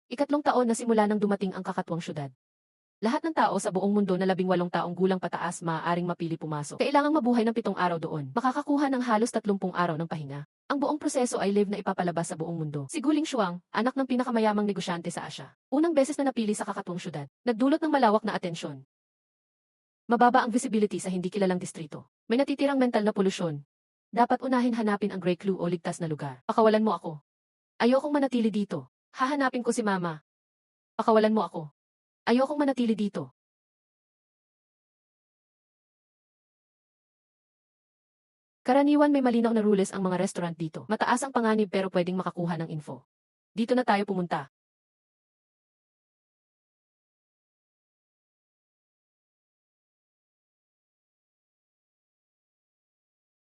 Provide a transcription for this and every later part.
Ikatlong taon na simula nang dumating ang kakatwang syudad. Lahat ng tao sa buong mundo na 18 taong gulang pataas maaaring mapili pumasok. Kailangang mabuhay ng 7 araw doon. Makakakuha ng halos 30 araw ng pahinga. Ang buong proseso ay live na ipapalabas sa buong mundo. Si Guling Shuang, anak ng pinakamayamang negosyante sa Asya. Unang beses na napili sa kakatwang syudad. Nagdulot ng malawak na atensyon. Mababa ang visibility sa hindi kilalang distrito. May natitirang mental na polusyon. Dapat unahin hanapin ang gray clue o ligtas na lugar. Pakawalan mo ako. Ayokong manatili dito. Hahanapin ko si Mama. Pakawalan mo ako. Ayokong manatili dito. Karaniwan may malinaw na rules ang mga restaurant dito. Mataas ang panganib pero pwedeng makakuha ng info. Dito na tayo pumunta.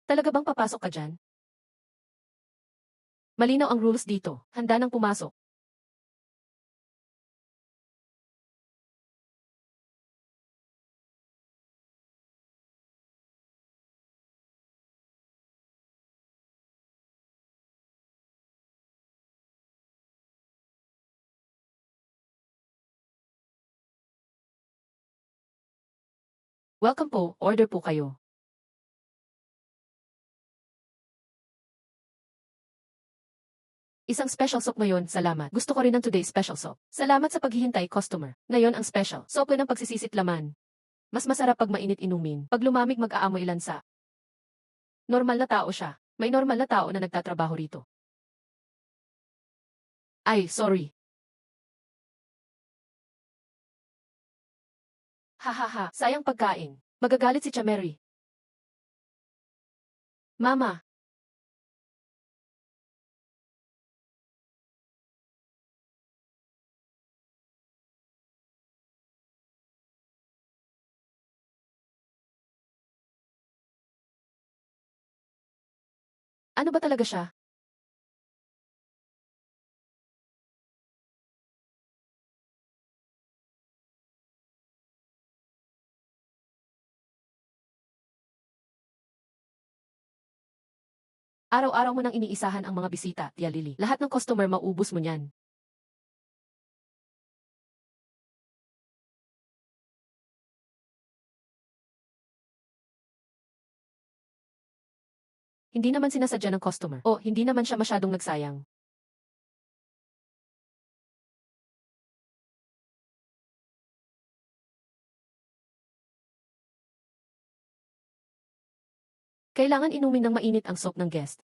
Talaga bang papasok ka dyan? Malinaw ang rules dito. Handa nang pumasok. Welcome po, order po kayo. Isang special soup ngayon, salamat. Gusto ko rin ng today special soup. Salamat sa paghihintay, customer. Ngayon ang special. Soup ng pagsisisit laman. Mas masarap pag mainit inumin. Pag lumamig mag-aamoy lansa. Normal na tao siya. May normal na tao na nagtatrabaho rito. Ay, sorry. Hahaha, sayang pagkain. Magagalit si Chameri. Mama. Ano ba talaga siya? Araw-araw mo nang iniisahan ang mga bisita, Tia Lily. Lahat ng customer maubos mo niyan. Hindi naman sinasadya ng customer. O, hindi naman siya masyadong nagsayang. Kailangan inumin ng mainit ang soup ng guest.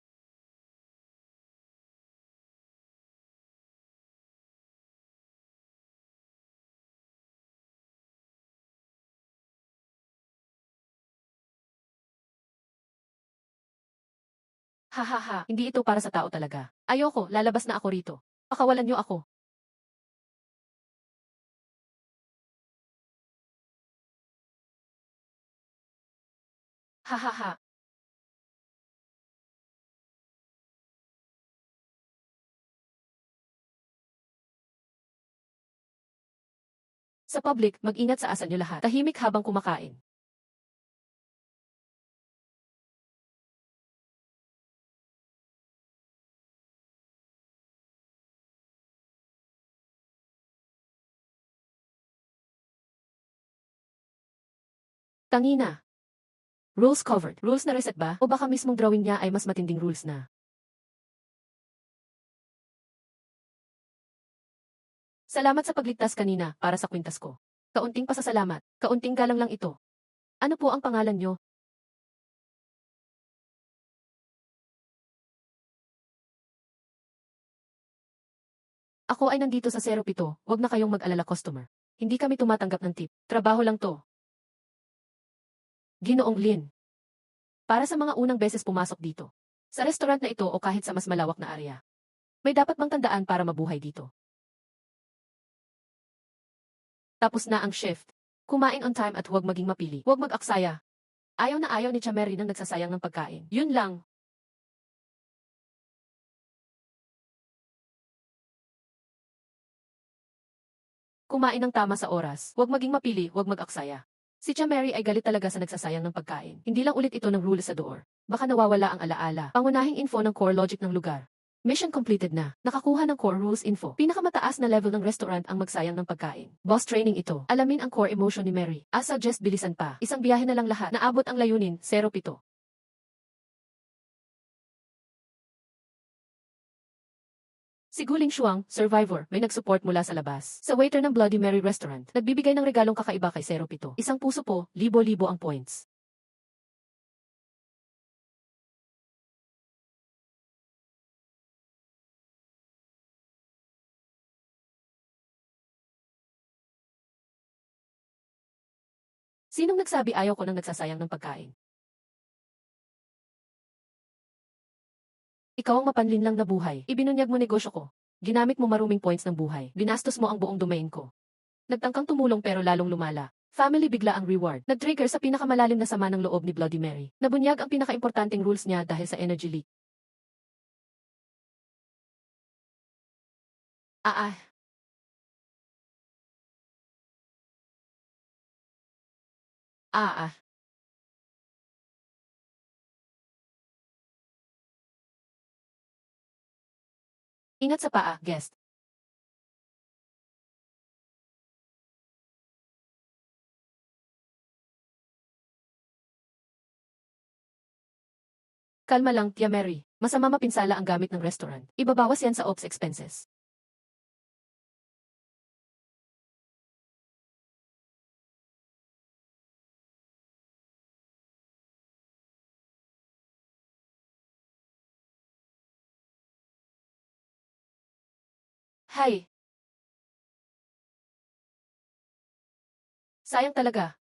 Hahaha, hindi ito para sa tao talaga. Ayoko, lalabas na ako rito. Pakawalan niyo ako. Hahaha. Sa public, mag-ingat sa asan niyo lahat. Tahimik habang kumakain. Tangina. Rules covered. Rules na reset ba? O baka mismong drawing niya ay mas matinding rules na. Salamat sa pagligtas kanina para sa kwintas ko. Kaunting pasasalamat. Kaunting galang lang ito. Ano po ang pangalan niyo? Ako ay nandito sa 07. Huwag na kayong mag-alala customer. Hindi kami tumatanggap ng tip. Trabaho lang to. Ginoong Lin. Para sa mga unang beses pumasok dito. Sa restaurant na ito o kahit sa mas malawak na area. May dapat bang tandaan para mabuhay dito? Tapos na ang shift. Kumain on time at huwag maging mapili. Huwag mag-aksaya. Ayaw na ayaw ni Chameri nang nagsasayang ng pagkain. Yun lang. Kumain ng tama sa oras. Huwag maging mapili, huwag mag-aksaya. Si Chameri ay galit talaga sa nagsasayang ng pagkain. Hindi lang ulit ito ng rules sa door. Baka nawawala ang alaala. Pangunahing info ng core logic ng lugar. Mission completed na. Nakakuha ng core rules info. Pinakamataas na level ng restaurant ang magsayang ng pagkain. Boss training ito. Alamin ang core emotion ni Mary. Suggest bilisan pa. Isang biyahe na lang lahat. Naabot ang layunin, 07. Si Guling Shuang, survivor, may nag-support mula sa labas. Sa waiter ng Bloody Mary Restaurant, nagbibigay ng regalong kakaiba kay 07. Isang puso po, libo-libo ang points. Sinong nagsabi ayaw ko nang nagsasayang ng pagkain? Ikaw ang mapanlinlang na buhay. Ibinunyag mo negosyo ko. Ginamit mo maruming points ng buhay. Binastos mo ang buong domain ko. Nagtangkang tumulong pero lalong lumala. Family bigla ang reward. Nag-trigger sa pinakamalalim na sama ng loob ni Bloody Mary. Nabunyag ang pinakaimportanteng rules niya dahil sa energy leak. Ah ah, ah ah. Ingat sa paa, guest. Kalma lang, Tia Mary. Masama mapinsala ang gamit ng restaurant. Ibabawas yan sa ops expenses. Hay, sayang talaga.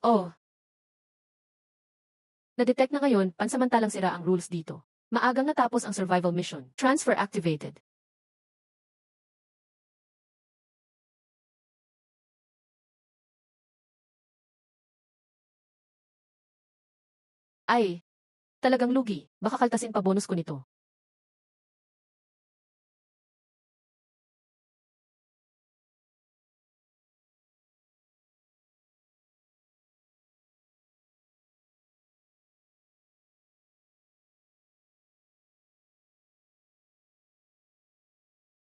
Oh, na-detect na ngayon, pansamantalang sira ang rules dito. Maagang natapos ang survival mission. Transfer activated. Ay, talagang lugi. Baka kaltasin pa bonus ko nito.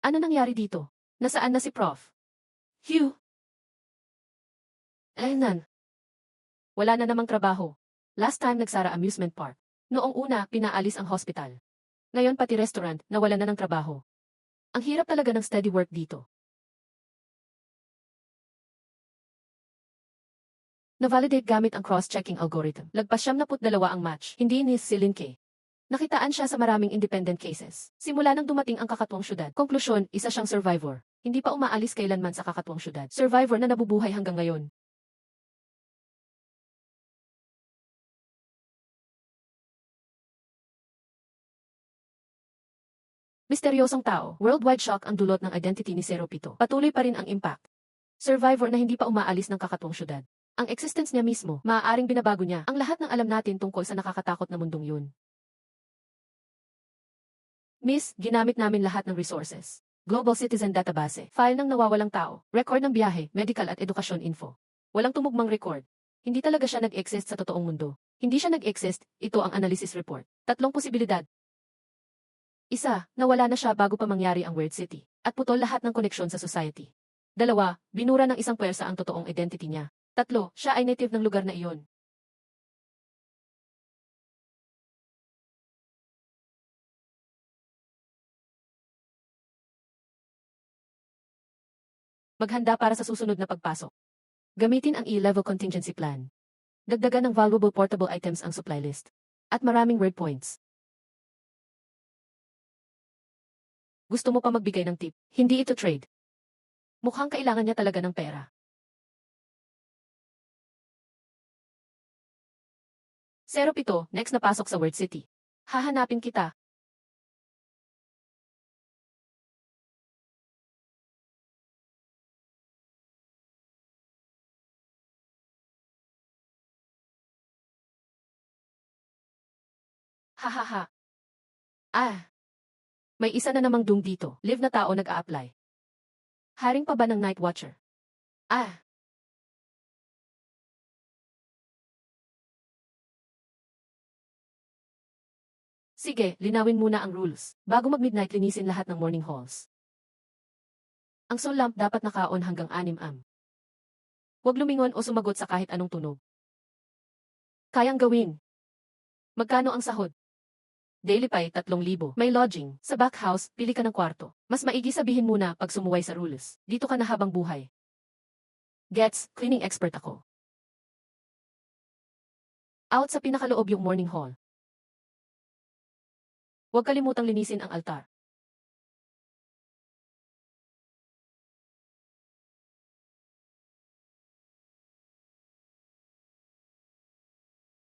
Ano nangyari dito? Nasaan na si Prof? Hugh? Nan. Wala na namang trabaho. Last time nagsara amusement park. Noong una, pinaalis ang hospital. Ngayon pati restaurant, nawala na ng trabaho. Ang hirap talaga ng steady work dito. Na-validate gamit ang cross-checking algorithm. Lagpas 72 ang match, hindi ni Celine K. Nakitaan siya sa maraming independent cases. Simula nang dumating ang kakatwang syudad. Konklusyon, isa siyang survivor. Hindi pa umaalis kailanman sa kakatwang syudad. Survivor na nabubuhay hanggang ngayon. Misteryosong tao, worldwide shock ang dulot ng identity ni 07. Patuloy pa rin ang impact. Survivor na hindi pa umaalis ng kakatwang syudad. Ang existence niya mismo, maaaring binabago niya ang lahat ng alam natin tungkol sa nakakatakot na mundong yun. Miss, ginamit namin lahat ng resources. Global Citizen Database, file ng nawawalang tao, record ng biyahe, medical at edukasyon info. Walang tumugmang record. Hindi talaga siya nag-exist sa totoong mundo. Hindi siya nag-exist, ito ang analysis report. Tatlong posibilidad. Isa, nawala na siya bago pa mangyari ang Weird City, at putol lahat ng koneksyon sa society. Dalawa, binura ng isang pwersa ang totoong identity niya. Tatlo, siya ay native ng lugar na iyon. Maghanda para sa susunod na pagpasok. Gamitin ang E-level contingency plan. Dagdagan ng valuable portable items ang supply list. At maraming word points. Gusto mo pa magbigay ng tip? Hindi ito trade. Mukhang kailangan niya talaga ng pera. 07, next na pasok sa Word City. Hahanapin kita. Hahaha. Ah, may isa na namang doom dito. Live na tao nag-a-apply. Hiring pa ba ng night watcher? Ah, sige, linawin muna ang rules. Bago mag-midnight linisin lahat ng morning halls. Ang soul lamp dapat naka-on hanggang 6 am. Huwag lumingon o sumagot sa kahit anong tunog. Kayang gawin. Magkano ang sahod? Daily pay 3,000. May lodging. Sa back house, pili ka ng kwarto. Mas maigi sabihin muna pag sumuway sa rules. Dito ka na habang buhay. Gets, cleaning expert ako. Out sa pinakaloob yung morning hall. Huwag kalimutang linisin ang altar.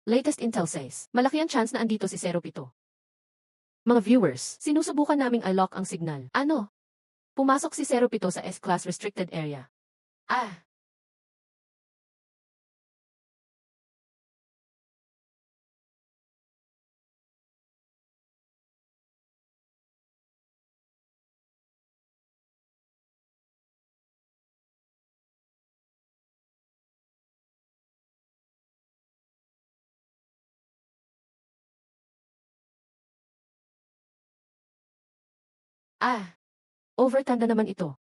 Latest intel says, malaki ang chance na andito si 07. Mga viewers, sinusubukan naming i-lock ang signal. Ano? Pumasok si 07 sa S-Class restricted area. Ah, overtime na naman ito.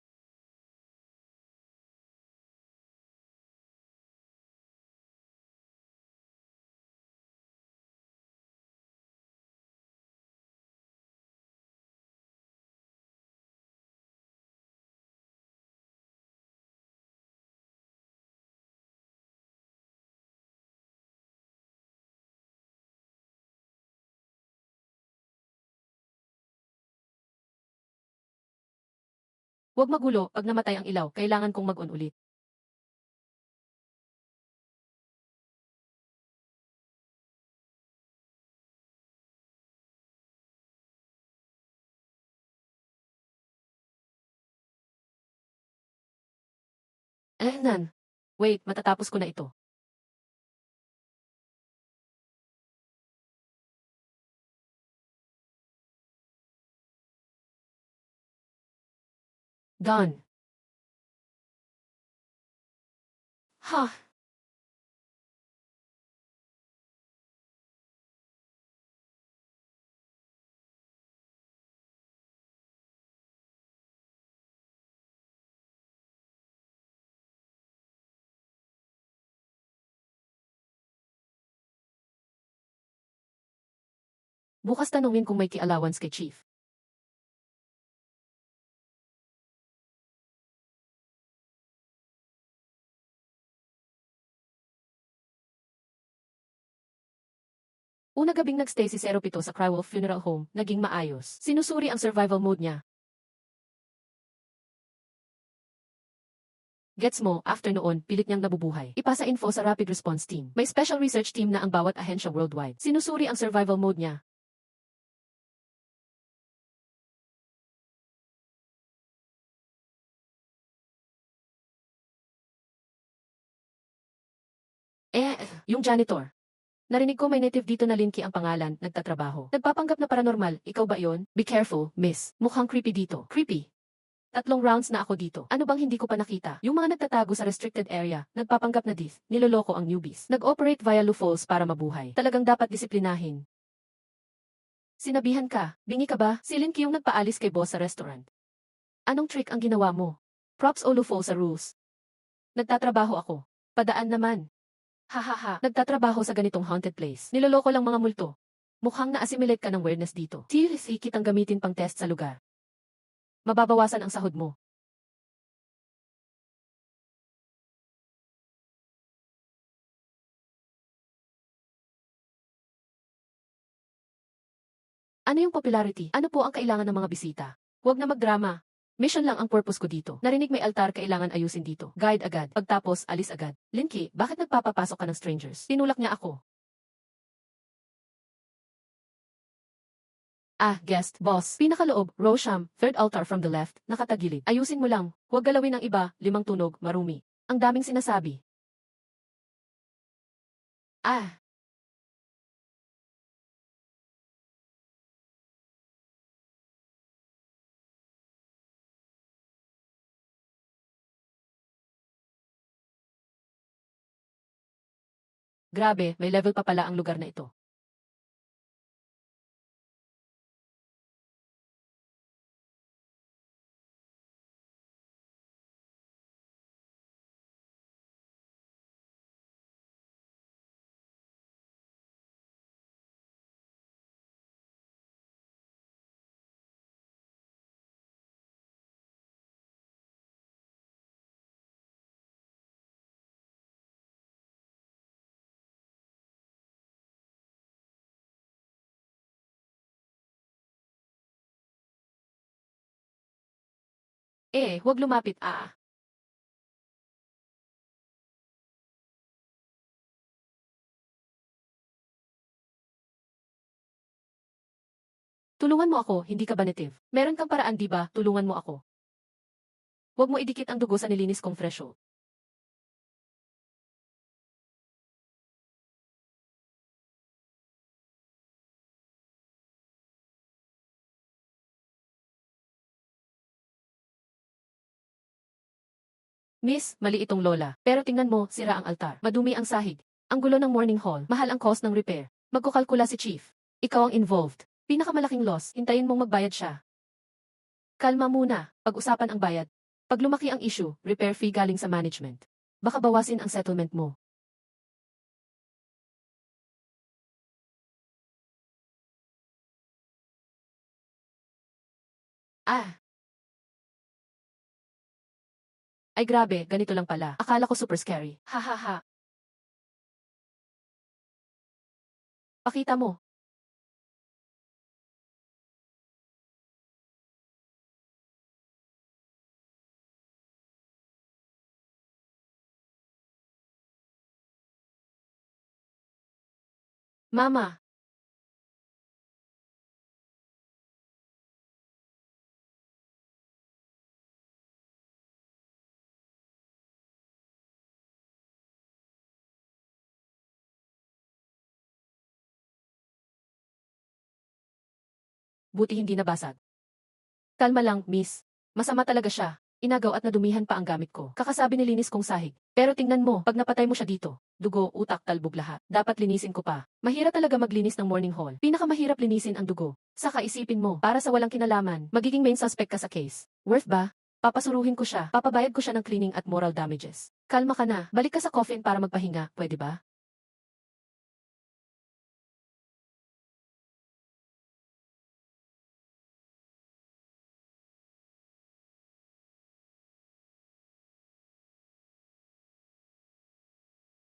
Huwag magulo, pag namatay ang ilaw, kailangan kong mag-on ulit. Nan. Wait, matatapos ko na ito. Done. Ha, bukas tanungin kung may ki-allowance kay Chief. Una gabing nagstay si 07 sa Crywolf Funeral Home, naging maayos. Sinusuri ang survival mode niya. Gets mo, after noon, pilit niyang nabubuhay. Ipasa info sa Rapid Response Team. May special research team na ang bawat ahensya worldwide. Sinusuri ang survival mode niya. Yung janitor. Narinig ko may native dito na Linky ang pangalan, nagtatrabaho. Nagpapanggap na paranormal, ikaw ba yon? Be careful, miss. Mukhang creepy dito. Creepy. 3 rounds na ako dito. Ano bang hindi ko pa nakita? Yung mga nagtatago sa restricted area, nagpapanggap na diff, niloloko ang newbies. Nag-operate via loopholes para mabuhay. Talagang dapat disiplinahin. Sinabihan ka, bingi ka ba? Si Linky yung nagpaalis kay boss sa restaurant. Anong trick ang ginawa mo? Props o loophole sa rules? Nagtatrabaho ako. Padaan naman. Hahaha, nagtatrabaho sa ganitong haunted place. Niloloko lang mga multo. Mukhang na-assimilate ka ng weirdness dito. TLC kitang gamitin pang test sa lugar. Mababawasan ang sahod mo. Ano yung popularity? Ano po ang kailangan ng mga bisita? Huwag na magdrama. Mission lang ang purpose ko dito. Narinig may altar kailangan ayusin dito. Guide agad. Pagtapos, alis agad. Linky, bakit nagpapapasok ka ng strangers? Tinulak niya ako. Guest, boss. Pinakaloob, Rosham, third altar from the left, nakatagilid. Ayusin mo lang. Huwag galawin ang iba, 5 tunog, marumi. Ang daming sinasabi. Ah, Grabe, may level pa pala ang lugar na ito. Huwag lumapit, Tulungan mo ako, hindi ka ba native? Meron kang paraan, di ba? Tulungan mo ako. Huwag mo idikit ang dugo sa nilinis kong threshold. Miss, mali itong lola. Pero tingnan mo, sira ang altar. Madumi ang sahig. Ang gulo ng morning hall. Mahal ang cost ng repair. Magkukalkula si Chief. Ikaw ang involved. Pinakamalaking loss, hintayin mong magbayad siya. Kalma muna. Pag-usapan ang bayad. Pag lumaki ang issue, repair fee galing sa management. Baka bawasin ang settlement mo. Ah, ay grabe, ganito lang pala. Akala ko super scary. Hahaha. Pakita mo. Mama, buti hindi nabasag. Kalma lang, miss. Masama talaga siya. Inagaw at nadumihan pa ang gamit ko. Kakasabi nilinis kong sahig. Pero tingnan mo, pag napatay mo siya dito, dugo, utak, talbog lahat. Dapat linisin ko pa. Mahirap talaga maglinis ng morning hall. Pinakamahirap linisin ang dugo. Saka isipin mo, para sa walang kinalaman, magiging main suspect ka sa case. Worth ba? Papasuruhin ko siya. Papabayad ko siya ng cleaning at moral damages. Kalma ka na. Balik ka sa coffin para magpahinga. Pwede ba?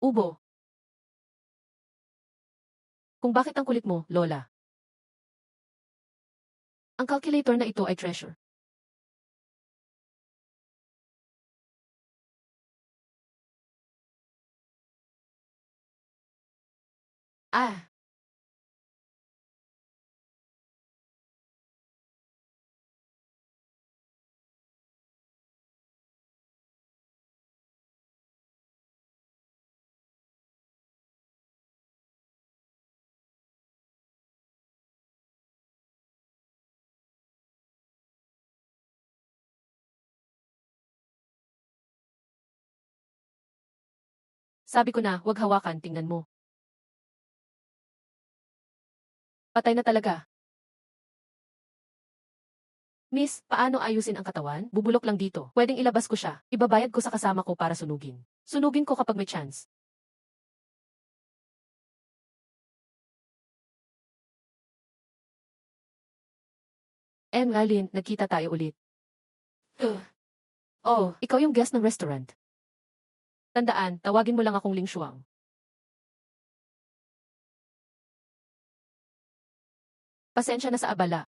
Ubo. Kung bakit ang kulit mo, Lola. Ang calculator na ito ay treasure. Ah, sabi ko na, wag hawakan, tingnan mo. Patay na talaga. Miss, paano ayusin ang katawan? Bubulok lang dito. Pwedeng ilabas ko siya. Ibabayad ko sa kasama ko para sunugin. Sunugin ko kapag may chance. Alin, nagkita tayo ulit. Ugh. Oh, ikaw yung guest ng restaurant. Tandaan, tawagin mo lang akong Ling Shuang. Pasensya na sa abala.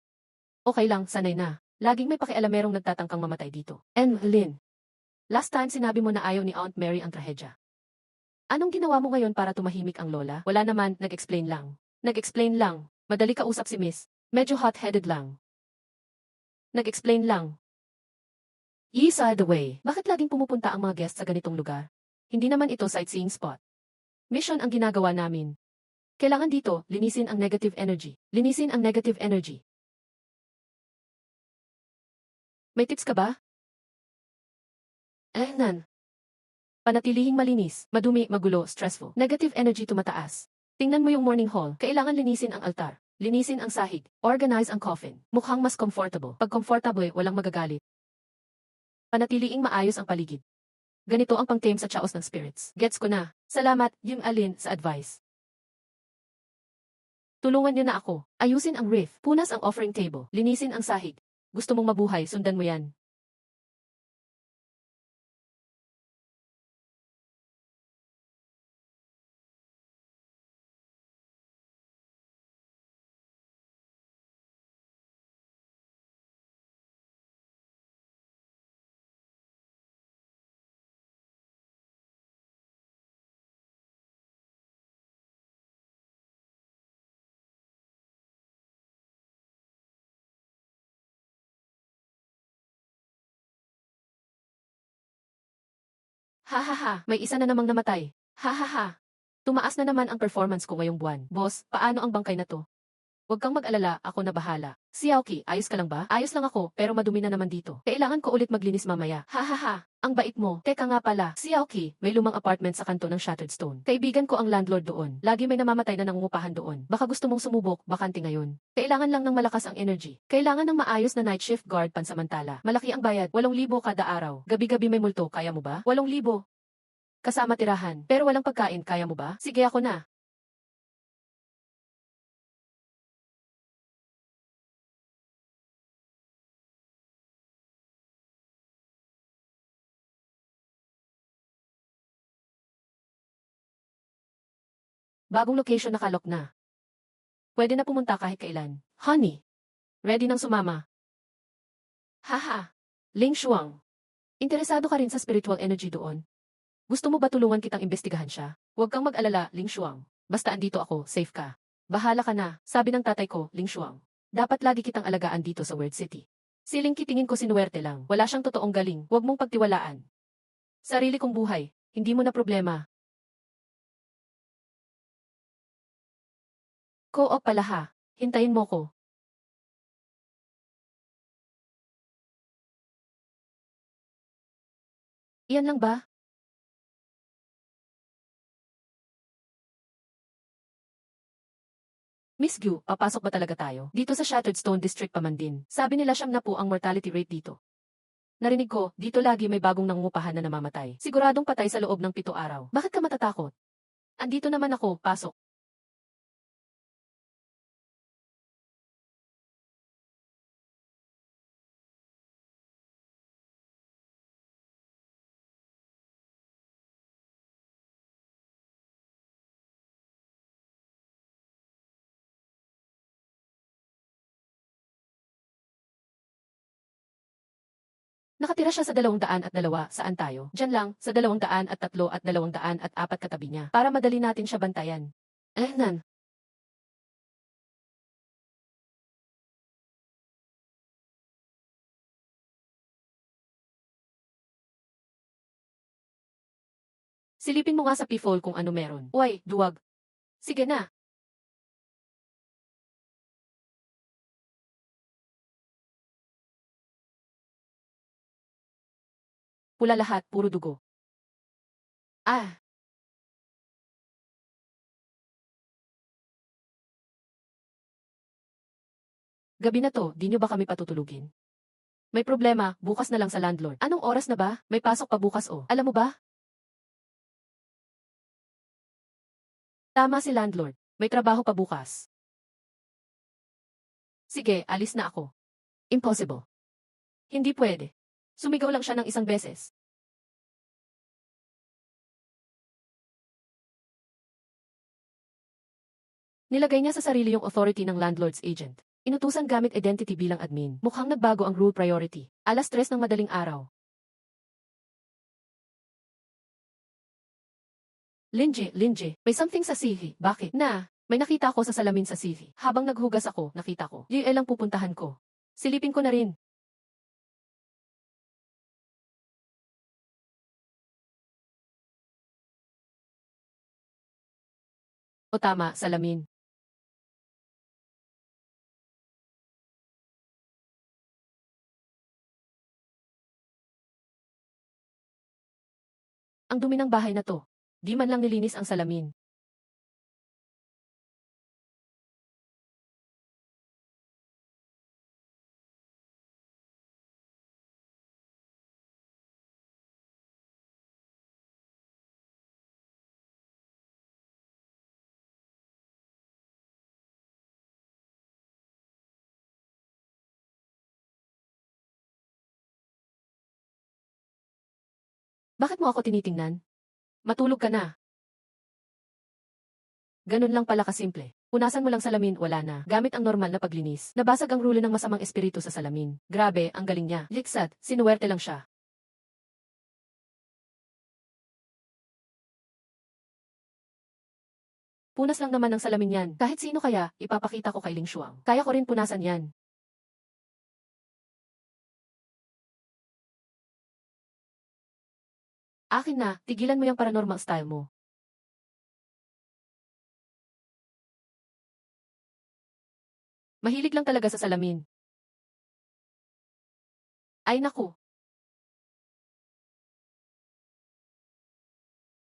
Okay lang, sanay na. Laging may pakialamerong nagtatangkang mamatay dito. Lin, last time sinabi mo na ayaw ni Aunt Mary ang trahedya. Anong ginawa mo ngayon para tumahimik ang lola? Wala naman, nag-explain lang. Nag-explain lang. Madali kausap si Miss. Medyo hot-headed lang. Nag-explain lang. Yisa the way. Bakit laging pumupunta ang mga guests sa ganitong lugar? Hindi naman ito sightseeing spot. Mission ang ginagawa namin. Kailangan dito, linisin ang negative energy. Linisin ang negative energy. May tips ka ba? Nan. Panatilihing malinis, madumi, magulo, stressful. Negative energy tumataas. Tingnan mo yung morning hall. Kailangan linisin ang altar. Linisin ang sahig. Organize ang coffin. Mukhang mas comfortable. Pag comfortable, walang magagalit. Panatiliing maayos ang paligid. Ganito ang pang-tame sa chaos ng spirits. Gets ko na. Salamat, Yung Alin, sa advice. Tulungan niyo na ako. Ayusin ang riff. Punas ang offering table. Linisin ang sahig. Gusto mong mabuhay, sundan mo yan. Ha ha ha, may isa na namang namatay. Ha ha ha. Tumaas na naman ang performance ko ngayong buwan. Boss, paano ang bangkay na to? Huwag kang mag-alala, ako na bahala. Si Aoki, ayos ka lang ba? Ayos lang ako, pero madumi na naman dito. Kailangan ko ulit maglinis mamaya. Ha ha ha. Ang bait mo. Teka nga pala, si Aoki, may lumang apartment sa kanto ng Shattered Stone. Kaibigan ko ang landlord doon. Lagi may namamatay na nangungupahan doon. Baka gusto mong sumubok, bakante ngayon. Kailangan lang ng malakas ang energy. Kailangan ng maayos na night shift guard pansamantala. Malaki ang bayad, 8,000 kada araw. Gabi-gabi may multo, kaya mo ba? 8,000. Kasama tirahan. Pero walang pagkain, kaya mo ba? Sige ako na. Bagong location nakalok na. Pwede na pumunta kahit kailan. Honey, ready nang sumama. Haha. Ling Shuang. Interesado ka rin sa spiritual energy doon? Gusto mo ba tulungan kitang imbestigahan siya? Huwag kang mag-alala, Ling Shuang. Basta andito ako, safe ka. Bahala ka na, sabi ng tatay ko, Ling Shuang. Dapat lagi kitang alagaan dito sa World City. Si Ling kitingin ko sinuwerte lang. Wala siyang totoong galing. Huwag mong pagtiwalaan. Sarili kong buhay. Hindi mo na problema. Co-op pala ha. Hintayin mo ko. Iyan lang ba? Miss Gu, papasok ba talaga tayo? Dito sa Shattered Stone District pa man din. Sabi nila siyam na po ang mortality rate dito. Narinig ko, dito lagi may bagong nangungupahan na namamatay. Siguradong patay sa loob ng 7 araw. Bakit ka matatakot? Andito naman ako, pasok. Nakatira siya sa 202. Saan tayo? Diyan lang, sa 203 at 204 katabi niya. Para madali natin siya bantayan. Nan. Silipin mo nga sa P-fold kung ano meron. Uy, duwag. Sige na. Pula lahat, puro dugo. Ah, gabi na to, di nyo ba kami patutulugin? May problema, bukas na lang sa landlord. Anong oras na ba? May pasok pa bukas oh. Alam mo ba? Tama si landlord. May trabaho pa bukas. Sige, alis na ako. Impossible. Hindi pwede. Sumigaw lang siya ng isang beses. Nilagay niya sa sarili yung authority ng landlord's agent. Inutusan gamit identity bilang admin. Mukhang nagbago ang rule priority. 3:00 ng madaling araw. Linje, may something sa CV. Bakit? May nakita ako sa salamin sa CV. Habang naghugas ako, nakita ko. GL ang pupuntahan ko. Silipin ko na rin. O tama, salamin. Ang dumi ng bahay na to. Di man lang nilinis ang salamin. Bakit mo ako tinitingnan? Matulog ka na. Ganun lang pala kasimple. Punasan mo lang salamin, wala na. Gamit ang normal na paglinis. Nabasag ang rulo ng masamang espiritu sa salamin. Grabe, ang galing niya. Liksad, sinuwerte lang siya. Punas lang naman ng salamin yan. Kahit sino kaya, ipapakita ko kay Ling Shuang. Kaya ko rin punasan yan. Akin na, tigilan mo yung paranormal style mo. Mahilig lang talaga sa salamin. Ay naku,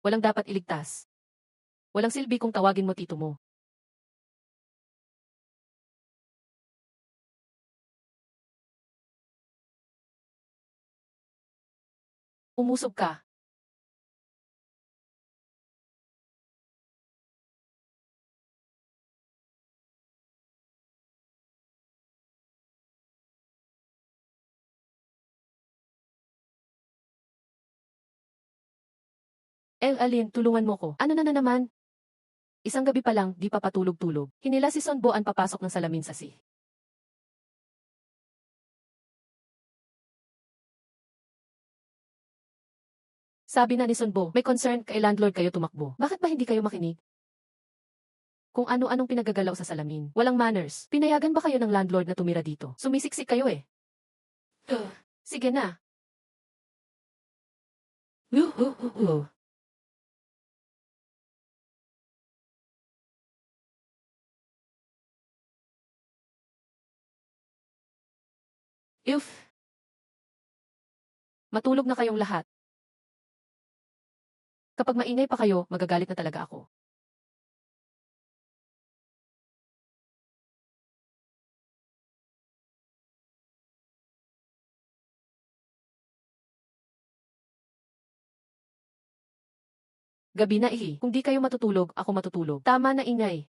walang dapat iligtas. Walang silbi kung tawagin mo tito mo. Umusob ka. Alin, tulungan mo ko. Ano na naman? Isang gabi pa lang, di pa patulog-tulog. Hinila si Son Boan papasok ng salamin sa si. Sabi na ni Son Bo, may concern kay landlord kayo tumakbo. Bakit ba hindi kayo makinig? Kung ano-anong pinagagalaw sa salamin. Walang manners. Pinayagan ba kayo ng landlord na tumira dito? Sumisiksik kayo eh. Sige na. Uh. If. Matulog na kayong lahat. Kapag maingay pa kayo, magagalit na talaga ako. Gabi na ihi. Kung di kayo matutulog, ako matutulog. Tama na ingay.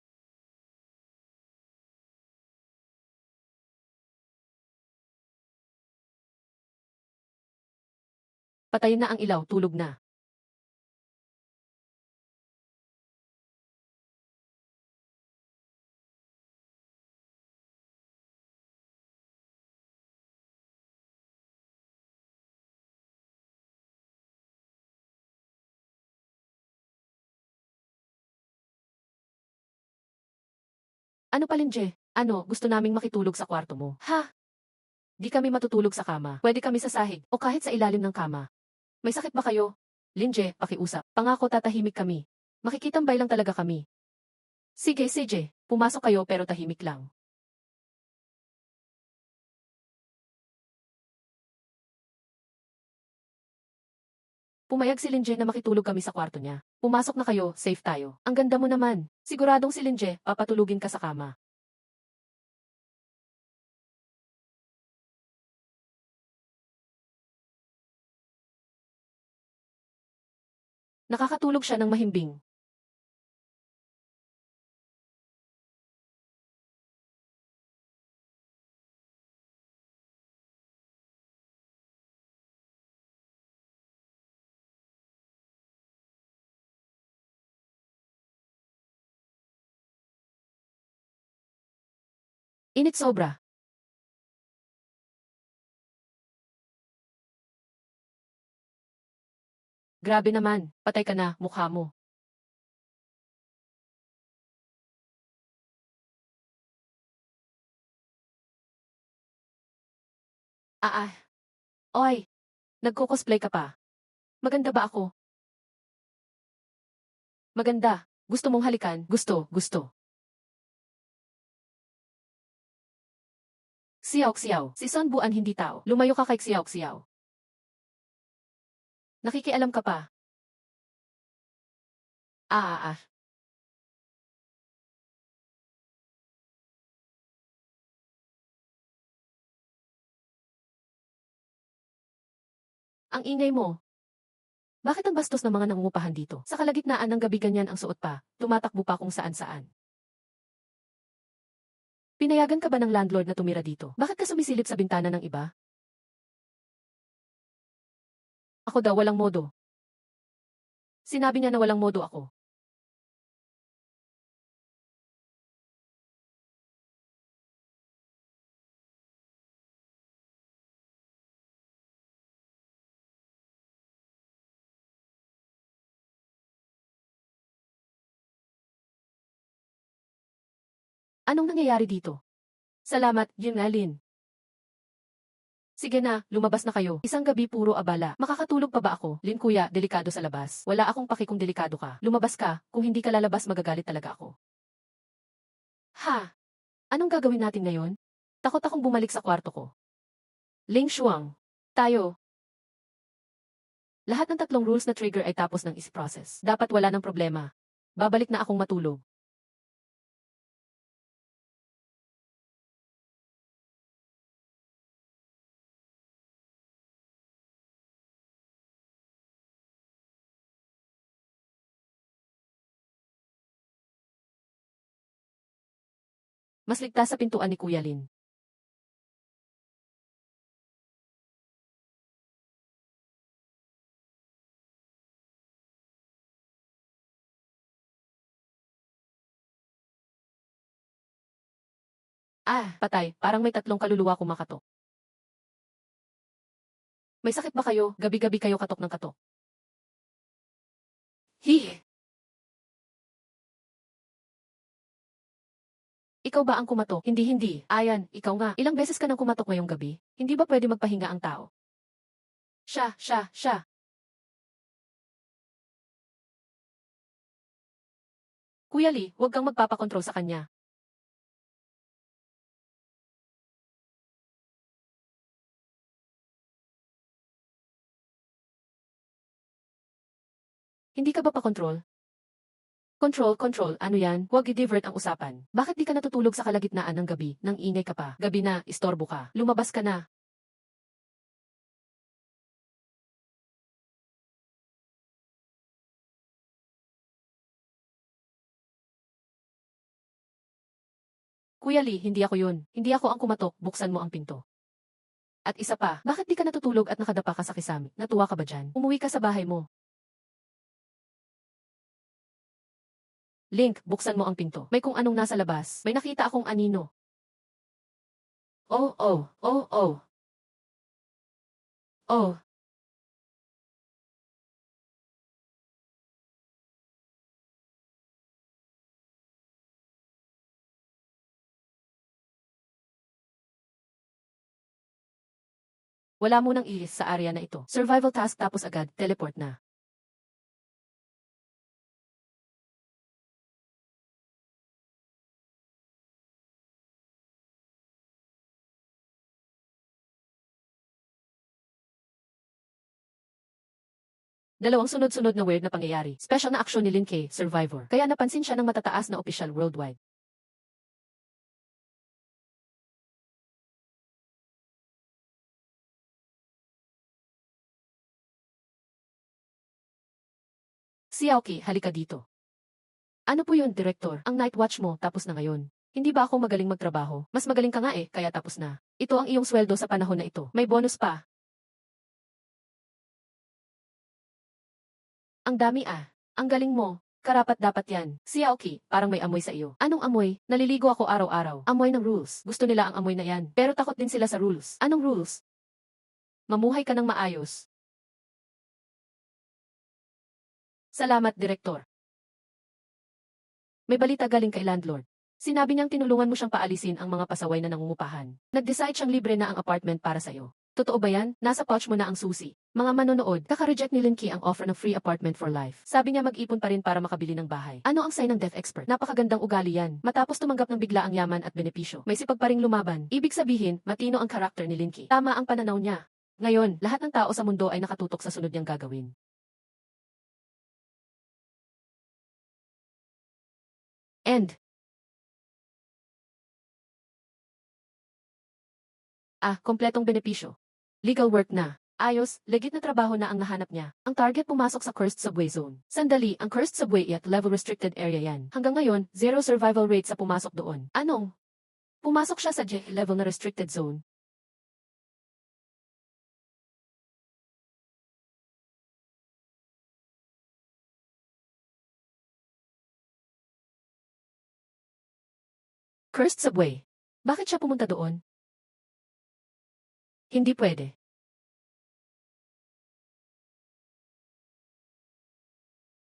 Patayin na ang ilaw, tulog na. Ano Palinje? Ano, gusto naming makitulog sa kwarto mo. Ha? Di kami matutulog sa kama. Pwede kami sa sahig, o kahit sa ilalim ng kama. May sakit ba kayo? Linje, pakiusap. Pangako tatahimik kami. Makikitambay lang talaga kami. Sige, sige. Pumasok kayo pero tahimik lang. Pumayag si Linje na makitulog kami sa kwarto niya. Pumasok na kayo, safe tayo. Ang ganda mo naman. Siguradong si Linje, papatulugin ka sa kama. Nakakatulog siya ng mahimbing. Init sobra. Grabe naman, patay ka na, mukha mo. Ah. Oy, nagko-cosplay ka pa. Maganda ba ako? Maganda. Gusto mong halikan? Gusto. Siyaw. Si Son Buan hindi tao. Lumayo ka kay Siyaw. Nakikialam ka pa. Ah, ah, ah. Ang ingay mo. Bakit ang bastos ng mga nangungupahan dito? Sa kalagitnaan ng gabi ganyan ang suot pa, tumatakbo pa kung saan-saan. Pinayagan ka ba ng landlord na tumira dito? Bakit ka sumisilip sa bintana ng iba? Ako daw walang modo. Sinabi niya na walang modo ako. Anong nangyayari dito? Salamat, Yunalin. Sige na, lumabas na kayo. Isang gabi puro abala. Makakatulog pa ba ako? Lin kuya, delikado sa labas. Wala akong paki kung delikado ka. Lumabas ka, kung hindi ka lalabas magagalit talaga ako. Ha? Anong gagawin natin ngayon? Takot akong bumalik sa kwarto ko. Ling Shuang. Tayo. Lahat ng tatlong rules na trigger ay tapos ng is-process. Dapat wala ng problema. Babalik na akong matulog. Mas ligtas sa pintuan ni Kuya Lin. Ah, patay. Parang may tatlong kaluluwa kumakatok. May sakit ba kayo? Gabi-gabi kayo katok ng katok. Hi! Ikaw ba ang kumatok? Hindi. Ayan, ikaw nga. Ilang beses ka nang kumatok ngayong gabi? Hindi ba pwede magpahinga ang tao? Siya. Kuya Lee, huwag kang magpapakontrol sa kanya. Hindi ka ba pa-control? Control, ano yan? Huwag i-divert ang usapan. Bakit di ka natutulog sa kalagitnaan ng gabi, nang ingay ka pa? Gabi na, istorbo ka. Lumabas ka na. Kuya Lee, hindi ako yun. Hindi ako ang kumatok, buksan mo ang pinto. At isa pa, bakit di ka natutulog at nakadapa ka sa kisame? Natuwa ka ba dyan? Umuwi ka sa bahay mo. Link, buksan mo ang pinto. May kung anong nasa labas. May nakita akong anino. Oh. Oh, wala munang ihis sa area na ito. Survival task tapos agad, teleport na. Dalawang sunod-sunod na weird na pangyayari. Special na aksyon ni Lin K, Survivor. Kaya napansin siya ng matataas na opisyal worldwide. Si Aoki, halika dito. Ano po yun, Direktor? Ang night watch mo, tapos na ngayon. Hindi ba ako magaling magtrabaho? Mas magaling ka nga kaya tapos na. Ito ang iyong sweldo sa panahon na ito. May bonus pa. Ang dami ah. Ang galing mo. Karapat dapat yan. Si Aoki, parang may amoy sa iyo. Anong amoy? Naliligo ako araw-araw. Amoy ng rules. Gusto nila ang amoy na yan. Pero takot din sila sa rules. Anong rules? Mamuhay ka ng maayos. Salamat, Direktor. May balita galing kay landlord. Sinabi niyang tinulungan mo siyang paalisin ang mga pasaway na nangungupahan. Nag-decide siyang libre na ang apartment para sa'yo. Totoo ba yan? Nasa pouch mo na ang susi. Mga manonood, kaka-reject ni Linky ang offer ng free apartment for life. Sabi niya mag-ipon pa rin para makabili ng bahay. Ano ang sign ng death expert? Napakagandang ugali yan. Matapos tumanggap ng bigla ang yaman at benepisyo, may sipag pa ring lumaban. Ibig sabihin, matino ang karakter ni Linky. Tama ang pananaw niya. Ngayon, lahat ng tao sa mundo ay nakatutok sa sunod niyang gagawin. End. Kompletong benepisyo. Legal work na. Ayos, legit na trabaho na ang nahanap niya. Ang target pumasok sa Cursed Subway Zone. Sandali, ang Cursed Subway at level restricted area yan. Hanggang ngayon, zero survival rate sa pumasok doon. Anong? Pumasok siya sa J level na restricted zone. Cursed Subway. Bakit siya pumunta doon? Hindi pwede.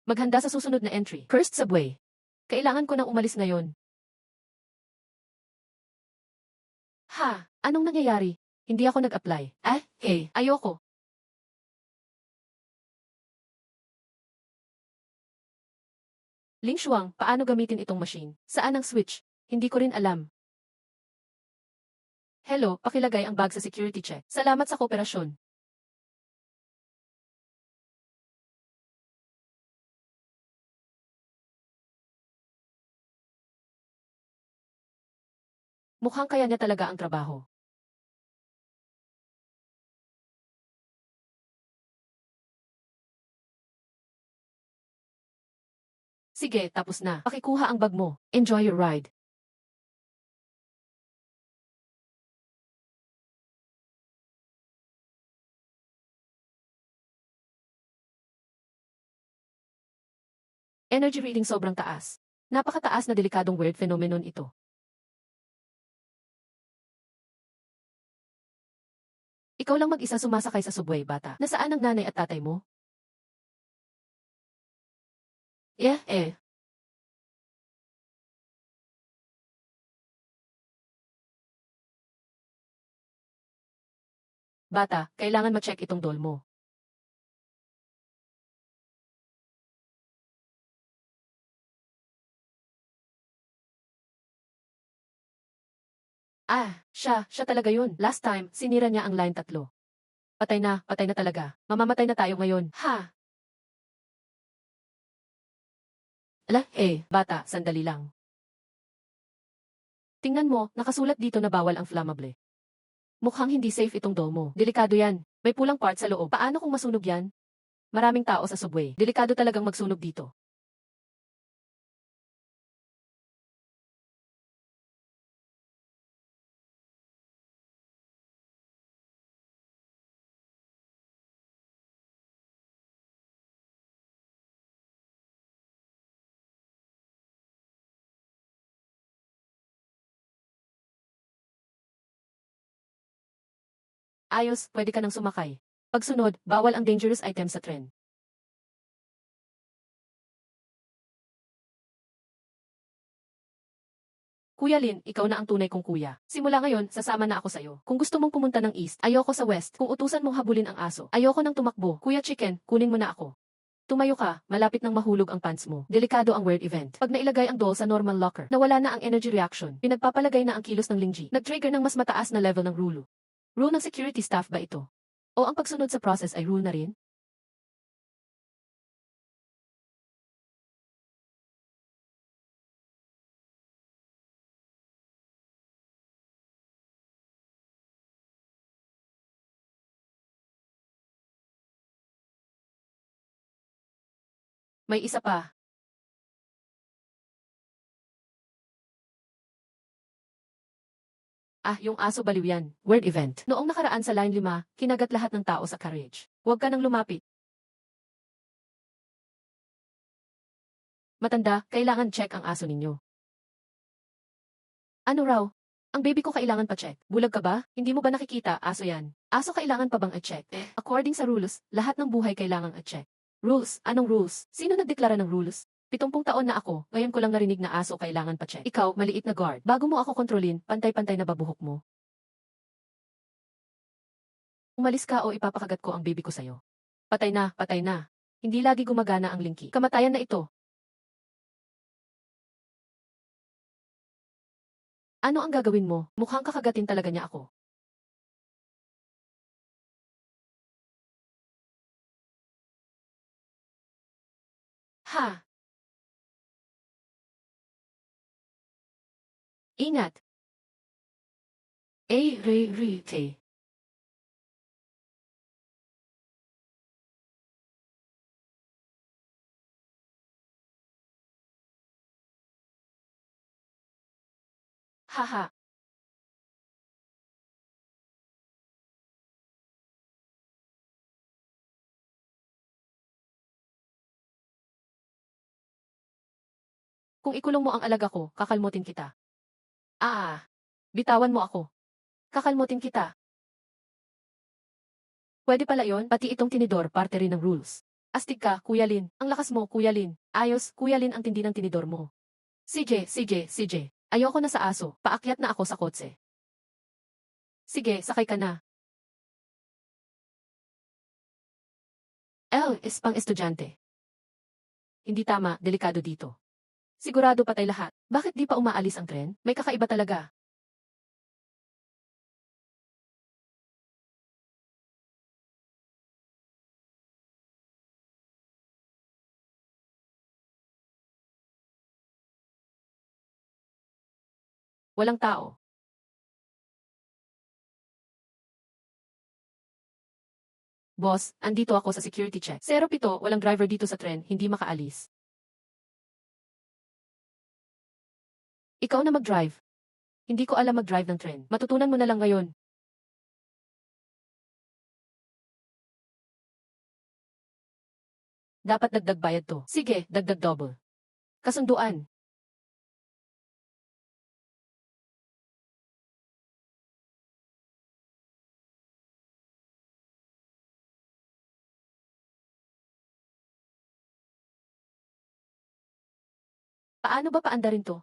Maghanda sa susunod na entry. Cursed Subway. Kailangan ko nang umalis ngayon. Anong nangyayari? Hindi ako nag-apply. Hey, ayoko. Ling Shuang, paano gamitin itong machine? Saan ang switch? Hindi ko rin alam. Hello, pakilagay ang bag sa security check. Salamat sa kooperasyon. Mukhang kaya niya talaga ang trabaho. Sige, tapos na. Pakikuha ang bag mo. Enjoy your ride. Energy reading sobrang taas. Napakataas na delikadong weird phenomenon ito. Ikaw lang mag-isa sumasakay sa subway, bata. Nasaan ang nanay at tatay mo? Eh. Bata, kailangan ma-check itong doll mo. Siya talaga yun. Last time, sinira niya ang line 3. Patay na talaga. Mamamatay na tayo ngayon. Bata, sandali lang. Tingnan mo, nakasulat dito na bawal ang flammable. Mukhang hindi safe itong doll mo. Delikado yan. May pulang part sa loob. Paano kung masunog yan? Maraming tao sa subway. Delikado talagang magsunog dito. Ayos, pwede ka nang sumakay. Pagsunod, bawal ang dangerous item sa tren. Kuya Lin, ikaw na ang tunay kong kuya. Simula ngayon, sasama na ako sa'yo. Kung gusto mong pumunta ng east, ayoko sa west. Kung utusan mong habulin ang aso, ayoko nang tumakbo. Kuya Chicken, kunin mo na ako. Tumayo ka, malapit nang mahulog ang pants mo. Delikado ang weird event. Pag nailagay ang doll sa normal locker, nawala na ang energy reaction. Pinagpapalagay na ang kilos ng Lingji. Nag-trigger ng mas mataas na level ng rule. Rule ng security staff ba ito? O ang pagsunod sa process ay rule na rin? May isa pa. Yung aso baliw yan. Weird event. Noong nakaraan sa line 5, kinagat lahat ng tao sa carriage. Huwag ka nang lumapit. Matanda, kailangan check ang aso ninyo. Ano raw? Ang baby ko kailangan pa check. Bulag ka ba? Hindi mo ba nakikita, aso yan? Aso kailangan pa bang i-check? According sa rules, lahat ng buhay kailangang i-check. Rules? Anong rules? Sino nagdeklara ng rules? 70 taon na ako, ngayon ko lang narinig na aso kailangan pa check. Ikaw, maliit na guard. Bago mo ako kontrolin, pantay-pantay na babuhok mo. Umalis ka o ipapakagat ko ang baby ko sa'yo. Patay na, patay na. Hindi lagi gumagana ang linki. Kamatayan na ito. Ano ang gagawin mo? Mukhang kakagatin talaga niya ako. Ha? Ingat! Te. Haha. Kung ikulong mo ang alaga ko, kakalmutin kita. Ah! Bitawan mo ako. Kakalmutin kita. Pwede pala yon, pati itong tinidor parte rin ng rules. Astig ka, Kuya Lin. Ang lakas mo, Kuya Lin. Ayos, Kuya Lin ang tindi ng tinidor mo. CJ. Ayoko na sa aso. Paakyat na ako sa kotse. Sige, sakay ka na. L is pang estudyante. Hindi tama, delikado dito. Sigurado patay lahat. Bakit di pa umaalis ang tren? May kakaiba talaga. Walang tao. Boss, andito ako sa security check. 07, walang driver dito sa tren, hindi makaalis. Ikaw na mag-drive. Hindi ko alam mag-drive ng tren. Matutunan mo na lang ngayon. Dapat dagdag bayad to. Sige, dagdag double. Kasunduan. Paano ba paandarin to?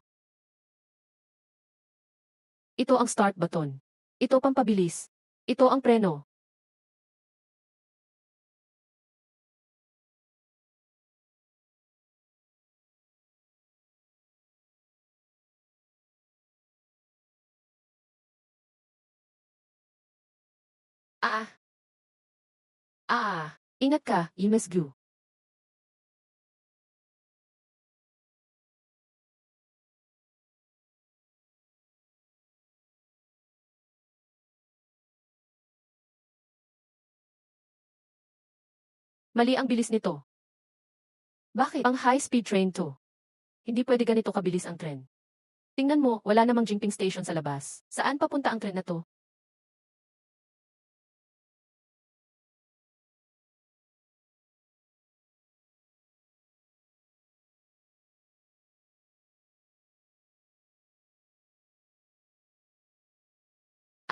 Ito ang start button. Ito pampabilis. Ito ang preno. Ah, ingat ka, Imesgu. Mali ang bilis nito. Bakit? Ang high-speed train to. Hindi pwede ganito kabilis ang tren. Tingnan mo, wala namang Jingping Station sa labas. Saan papunta ang tren na to?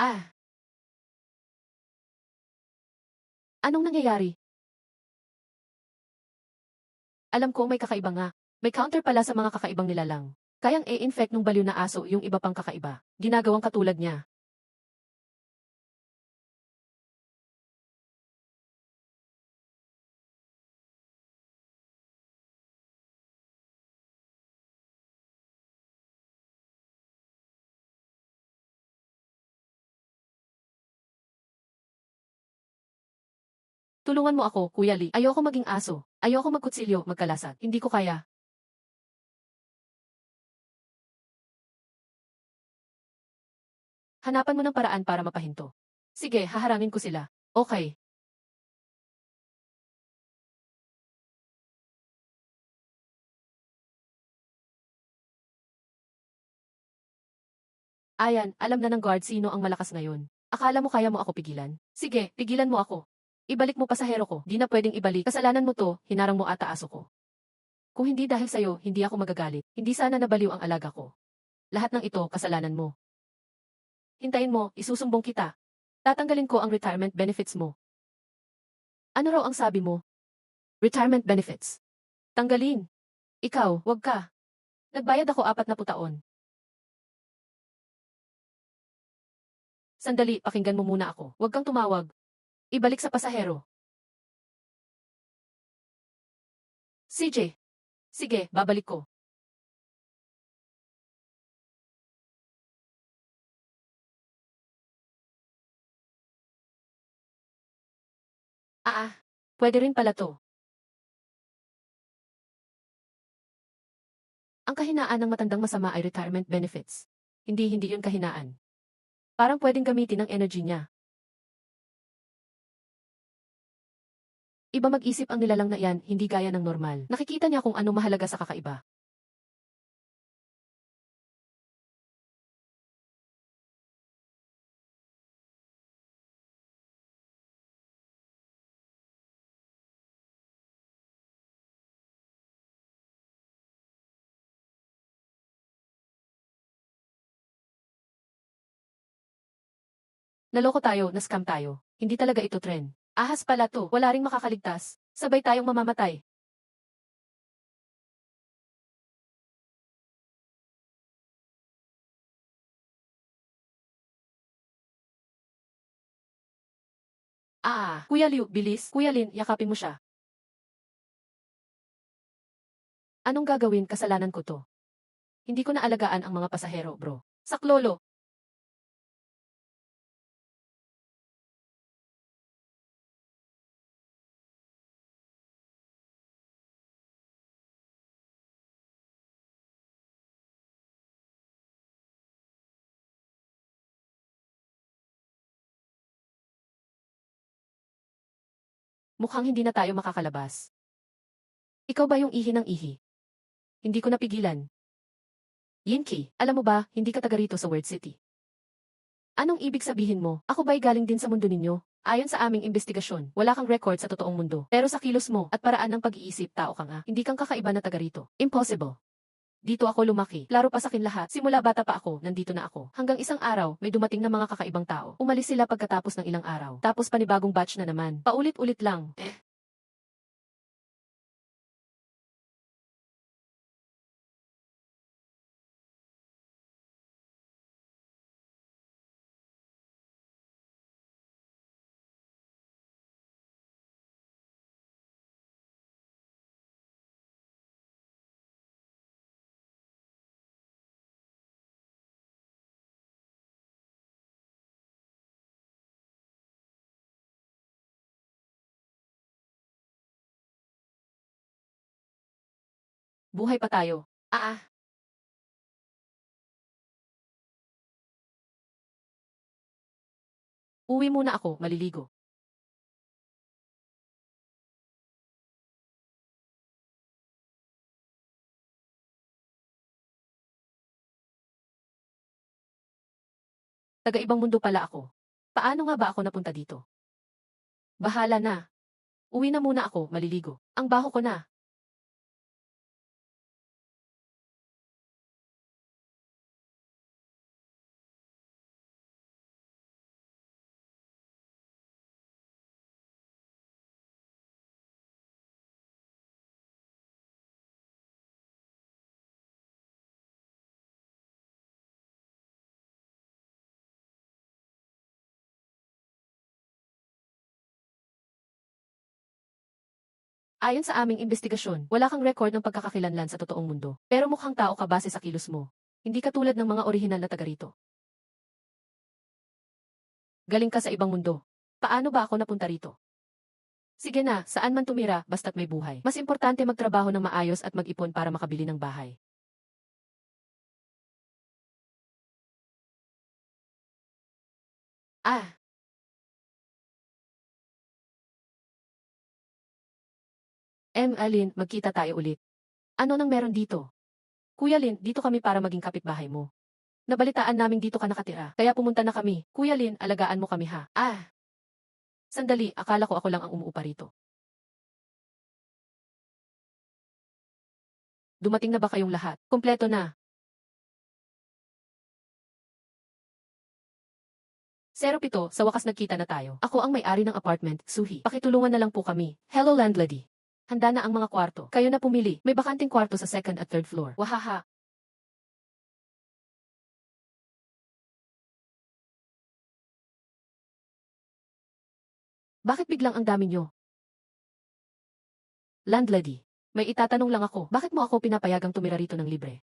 Ah, anong nangyayari? Alam ko may kakaiba nga. May counter pala sa mga kakaibang nilalang. Kayang i-infect nung baliw na aso yung iba pang kakaiba. Ginagawang katulad niya. Tulungan mo ako, Kuya Lee. Ayoko maging aso. Ayoko magkutsilyo, magkalasat. Hindi ko kaya. Hanapan mo ng paraan para mapahinto. Sige, haharangin ko sila. Okay. Ayan, alam na ng guard sino ang malakas ngayon. Akala mo kaya mo ako pigilan? Sige, pigilan mo ako. Ibalik mo pasahero ko. Di na pwedeng ibalik. Kasalanan mo to, hinarang mo ata aso ko. Kung hindi dahil sa'yo, hindi ako magagalit. Hindi sana nabaliw ang alaga ko. Lahat ng ito, kasalanan mo. Hintayin mo, isusumbong kita. Tatanggalin ko ang retirement benefits mo. Ano raw ang sabi mo? Retirement benefits. Tanggalin. Ikaw, wag ka. Nagbayad ako 40 taon. Sandali, pakinggan mo muna ako. Huwag kang tumawag. Ibalik sa pasahero. CJ. Sige, babalik ko. Ah, pwede rin pala to. Ang kahinaan ng matandang masama ay retirement benefits. Hindi yun kahinaan. Parang pwedeng gamitin ang energy niya. Iba mag-isip ang nilalang na iyan, hindi gaya ng normal. Nakikita niya kung ano mahalaga sa kakaiba. Naloko tayo, na-scam tayo. Hindi talaga ito trend. Ahas pala to, wala ring makakaligtas. Sabay tayong mamamatay. Kuya Liu, bilis. Kuya Lin, yakapin mo siya. Anong gagawin, kasalanan ko to? Hindi ko naalagaan ang mga pasahero, bro. Saklolo. Mukhang hindi na tayo makakalabas. Ikaw ba yung ihi ng ihi? Hindi ko napigilan. Yinki, alam mo ba, hindi ka taga rito sa Word City. Anong ibig sabihin mo? Ako ba'y galing din sa mundo ninyo? Ayon sa aming investigasyon, wala kang record sa totoong mundo. Pero sa kilos mo at paraan ng pag-iisip, tao ka nga. Hindi kang kakaiba na taga rito. Impossible. Dito ako lumaki. Klaro pa sa akin lahat. Simula bata pa ako, nandito na ako. Hanggang isang araw, may dumating na mga kakaibang tao. Umalis sila pagkatapos ng ilang araw. Tapos panibagong batch na naman. Paulit-ulit lang. Buhay pa tayo. Uwi muna ako, maliligo. Taga-ibang mundo pala ako. Paano nga ba ako napunta dito? Bahala na. Uwi na muna ako, maliligo. Ang baho ko na. Ayon sa aming investigasyon, wala kang record ng pagkakakilanlan sa totoong mundo. Pero mukhang tao ka base sa kilos mo. Hindi ka tulad ng mga orihinal na taga rito. Galing ka sa ibang mundo. Paano ba ako napunta rito? Sige na, saan man tumira, basta't may buhay. Mas importante magtrabaho ng maayos at mag-ipon para makabili ng bahay. Ah, Alin, magkita tayo ulit. Ano nang meron dito? Kuya Lin, dito kami para maging kapitbahay mo. Nabalitaan naming dito ka nakatira, kaya pumunta na kami. Kuya Lin, alagaan mo kami ha. Sandali, akala ko ako lang ang umuupa rito. Dumating na ba kayong lahat? Kompleto na. 07, sa wakas nagkita na tayo. Ako ang may-ari ng apartment, Suhi. Pakitulungan na lang po kami. Hello landlady. Handa na ang mga kwarto. Kayo na pumili. May bakanting kwarto sa second at third floor. Wahaha. Bakit biglang ang dami nyo? Landlady. May itatanong lang ako. Bakit mo ako pinapayagang tumira rito ng libre?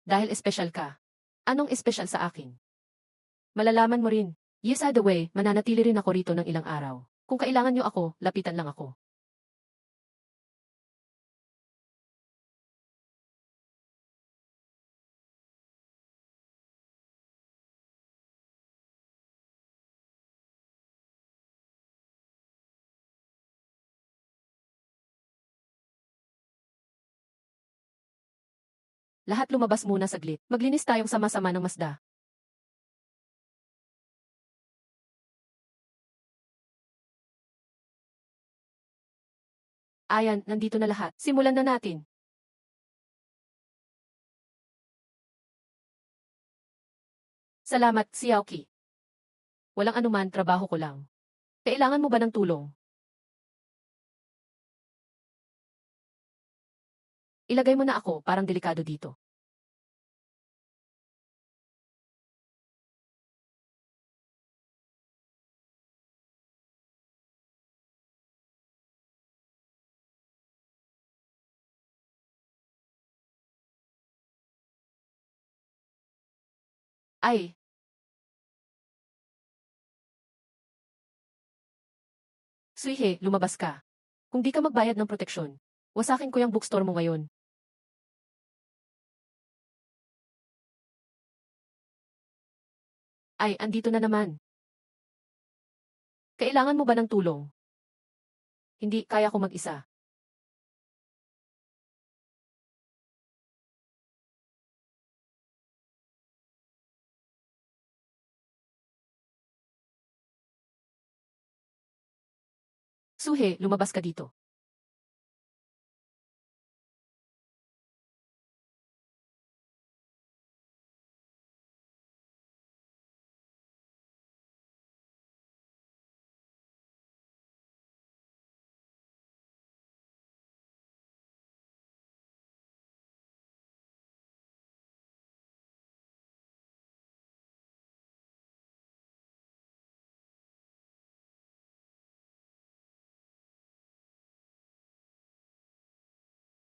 Dahil espesyal ka. Anong espesyal sa akin? Malalaman mo rin. Yes, by the way, mananatili rin ako rito ng ilang araw. Kung kailangan nyo ako, lapitan lang ako. Lahat lumabas muna saglit. Maglinis tayong sama-sama ng Mazda. Ayan, nandito na lahat. Simulan na natin. Salamat, Xiaoqi. Walang anuman, trabaho ko lang. Kailangan mo ba ng tulong? Ilagay mo na ako, parang delikado dito. Ay, Suihe, lumabas ka. Kung di ka magbayad ng proteksyon, wasakin ko yung bookstore mo ngayon. Ay, andito na naman. Kailangan mo ba ng tulong? Hindi, kaya ko mag-isa. Suhe, lumabas ka dito.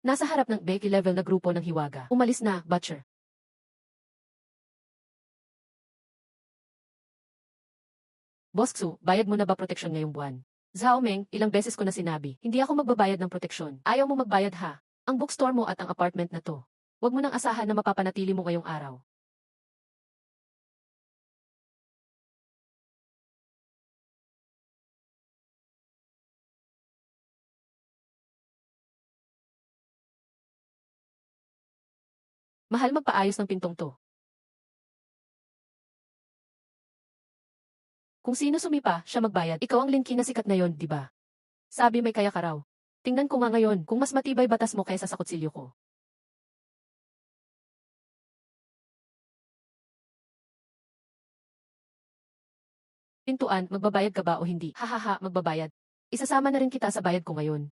Nasa harap ng Becky level na grupo ng Hiwaga. Umalis na, Butcher. Boss Xu, bayad mo na ba proteksyon ngayong buwan? Zhao Meng, ilang beses ko na sinabi, hindi ako magbabayad ng proteksyon. Ayaw mo magbayad ha? Ang bookstore mo at ang apartment na to. Huwag mo nang asahan na mapapanatili mo ngayong araw. Mahal magpaayos ng pintong to. Kung sino sumipa, siya magbayad. Ikaw ang linki na sikat na yon, di ba? Sabi may kaya ka raw. Tingnan ko nga ngayon kung mas matibay batas mo kaysa sa kutsilyo ko. Pintuan, magbabayad ka ba o hindi? Hahaha, magbabayad. Isasama na rin kita sa bayad ko ngayon.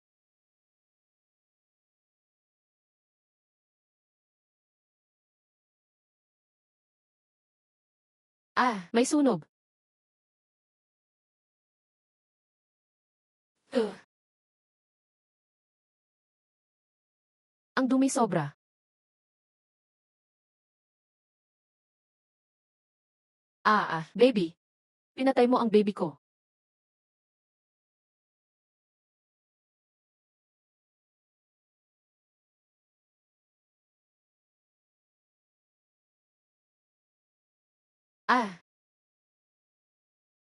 Ah, may sunog. Ugh. Ang dumi sobra. Baby. Pinatay mo ang baby ko. Ah,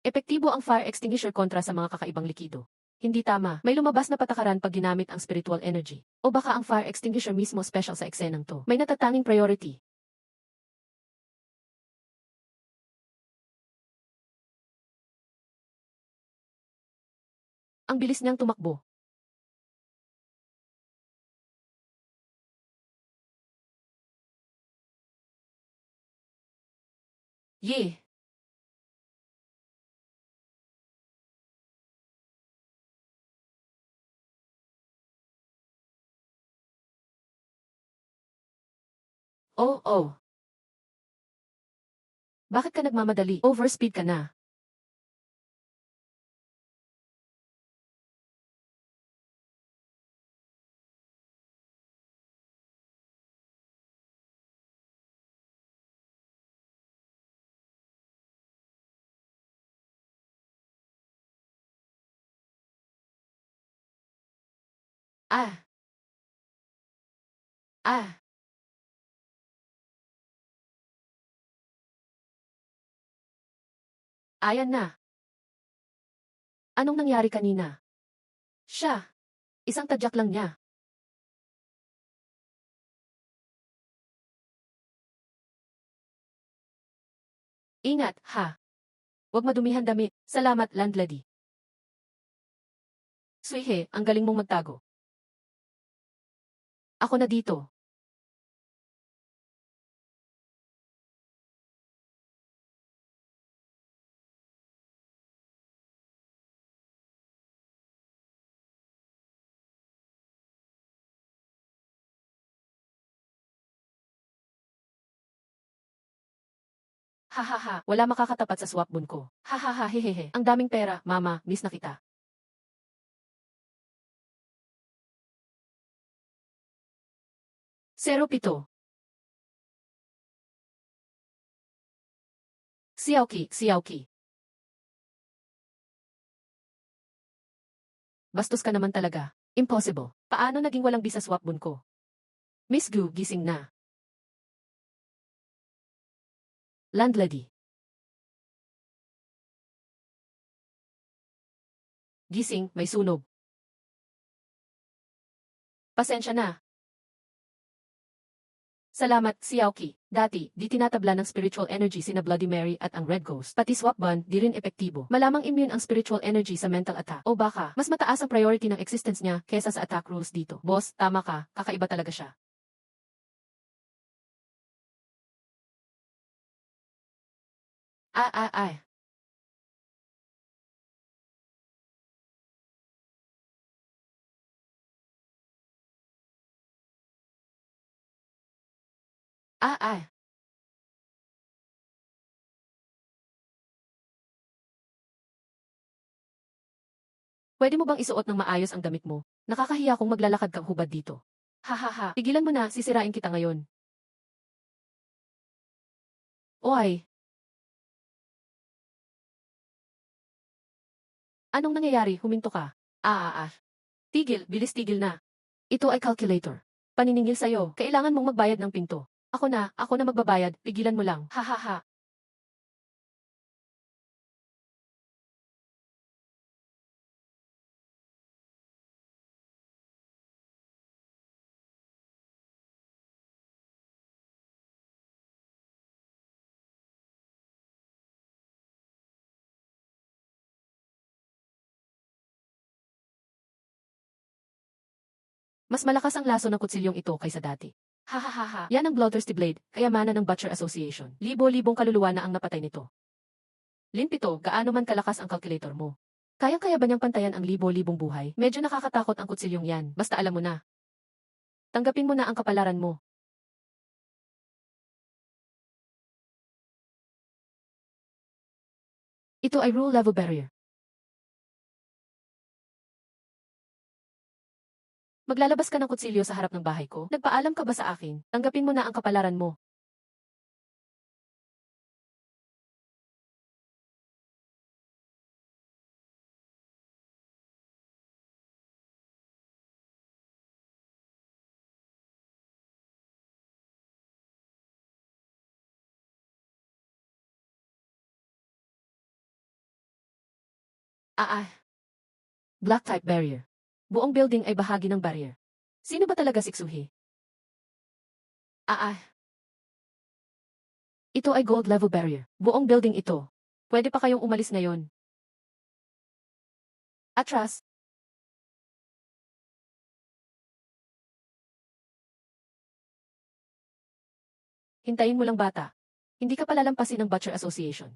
epektibo ang fire extinguisher kontra sa mga kakaibang likido. Hindi tama, may lumabas na patakaran pag ginamit ang spiritual energy. O baka ang fire extinguisher mismo special sa eksenang to. May natatanging priority. Ang bilis niyang tumakbo. Yeh! Oh, oh. Bakit ka nagmamadali? Overspeed ka na. Ah, ah. Ayan na. Anong nangyari kanina? Siya. Isang tadyak lang niya. Ingat, ha? Huwag madumihan damit. Salamat, landlady. Suihe, ang galing mong magtago. Ako na dito. Hahaha, wala makakatapat sa swapbon ko. Hahaha, hehehe. Ang daming pera, mama, miss na kita. Zero pito. Xiaoqi, Xiaoqi. Bastos ka naman talaga. Impossible. Paano naging walang bisa swapbon ko? Miss Gu, gising na. Landlady. Gising, may sunog. Pasensya na. Salamat, Xiaoqi. Dati, di tinatabla ng spiritual energy sina Bloody Mary at ang Red Ghost. Pati swap bond, di rin epektibo. Malamang immune ang spiritual energy sa mental attack. O baka, mas mataas ang priority ng existence niya kesa sa attack rules dito. Boss, tama ka, kakaiba talaga siya. Ay. Ay. Pwede mo bang isuot ng maayos ang damit mo? Nakakahiya kung maglalakad kang hubad dito. Hahaha, tigilan mo na, sisirain kita ngayon. Oy, anong nangyayari? Huminto ka. Ah. Tigil, bilis tigil na. Ito ay calculator. Paniningil sa'yo, kailangan mong magbayad ng pinto. Ako na magbabayad, pigilan mo lang. Hahaha. Mas malakas ang laso ng kutsilyong ito kaysa dati. Hahaha. Yan ang Bloodthirsty Blade, kayamanan ng Butcher Association. Libo-libong kaluluwa na ang napatay nito. Linpito, gaano man kalakas ang calculator mo. Kayang-kaya ba niyang pantayan ang libo-libong buhay? Medyo nakakatakot ang kutsilyong yan, basta alam mo na. Tanggapin mo na ang kapalaran mo. Ito ay rule level barrier. Maglalabas ka ng kutsilyo sa harap ng bahay ko? Nagpaalam ka ba sa akin? Tanggapin mo na ang kapalaran mo. Ah. Black type barrier. Buong building ay bahagi ng barrier. Sino ba talaga si Tsuhi? Ah. Ito ay gold level barrier. Buong building ito. Pwede pa kayong umalis ngayon. Atras. Hintayin mo lang bata. Hindi ka palalampasin ng Butcher Association.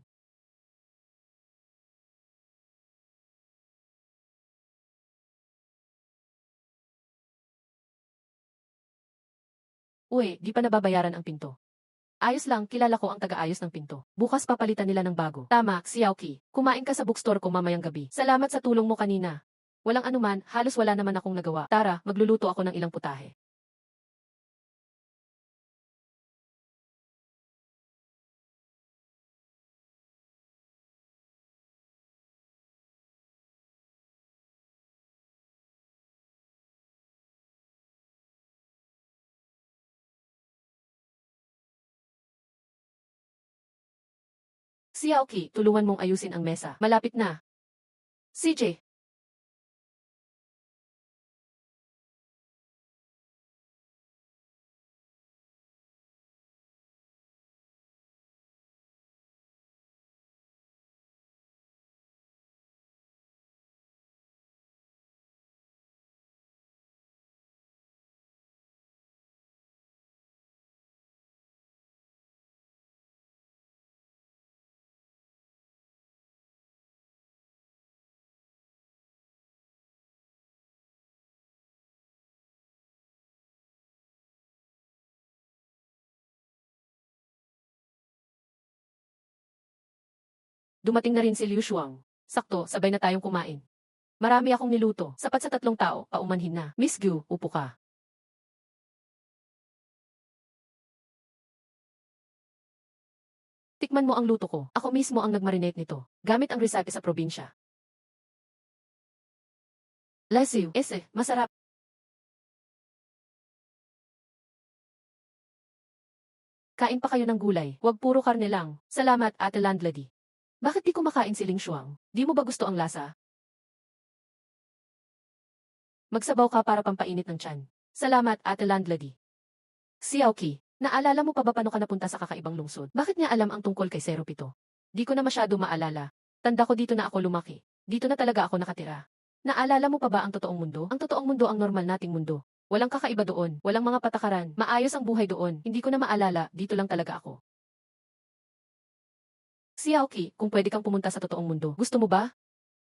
Uy, di pa nababayaran ang pinto. Ayos lang, kilala ko ang taga-ayos ng pinto. Bukas papalitan nila ng bago. Tama, Xiaoqi. Kumain ka sa bookstore ko mamayang gabi. Salamat sa tulong mo kanina. Walang anuman, halos wala naman akong nagawa. Tara, magluluto ako ng ilang putahe. Xiaoqi, tulungan mong ayusin ang mesa. Malapit na. CJ, Dumating na rin si Liu Shuang. Sakto, sabay na tayong kumain. Marami akong niluto. Sapat sa 3 tao, paumanhin na. Miss Gu, upo ka. Tikman mo ang luto ko. Ako mismo ang nagmarinate nito. Gamit ang recipe sa probinsya. Lasiw, masarap. Kain pa kayo ng gulay. Huwag puro karne lang. Salamat, Ate Landlady. Bakit di kumakain si Ling Shuang? Di mo ba gusto ang lasa? Magsabaw ka para pampainit ng tiyan. Salamat, Ate Landlady. Xiaoqi, naalala mo pa ba paano ka napunta sa kakaibang lungsod? Bakit niya alam ang tungkol kay 07? Di ko na masyado maalala. Tanda ko dito na ako lumaki. Dito na talaga ako nakatira. Naalala mo pa ba ang totoong mundo? Ang totoong mundo ang normal nating mundo. Walang kakaiba doon, walang mga patakaran, maayos ang buhay doon, hindi ko na maalala, dito lang talaga ako. Xiaoqi, kung pwede kang pumunta sa totoong mundo, gusto mo ba?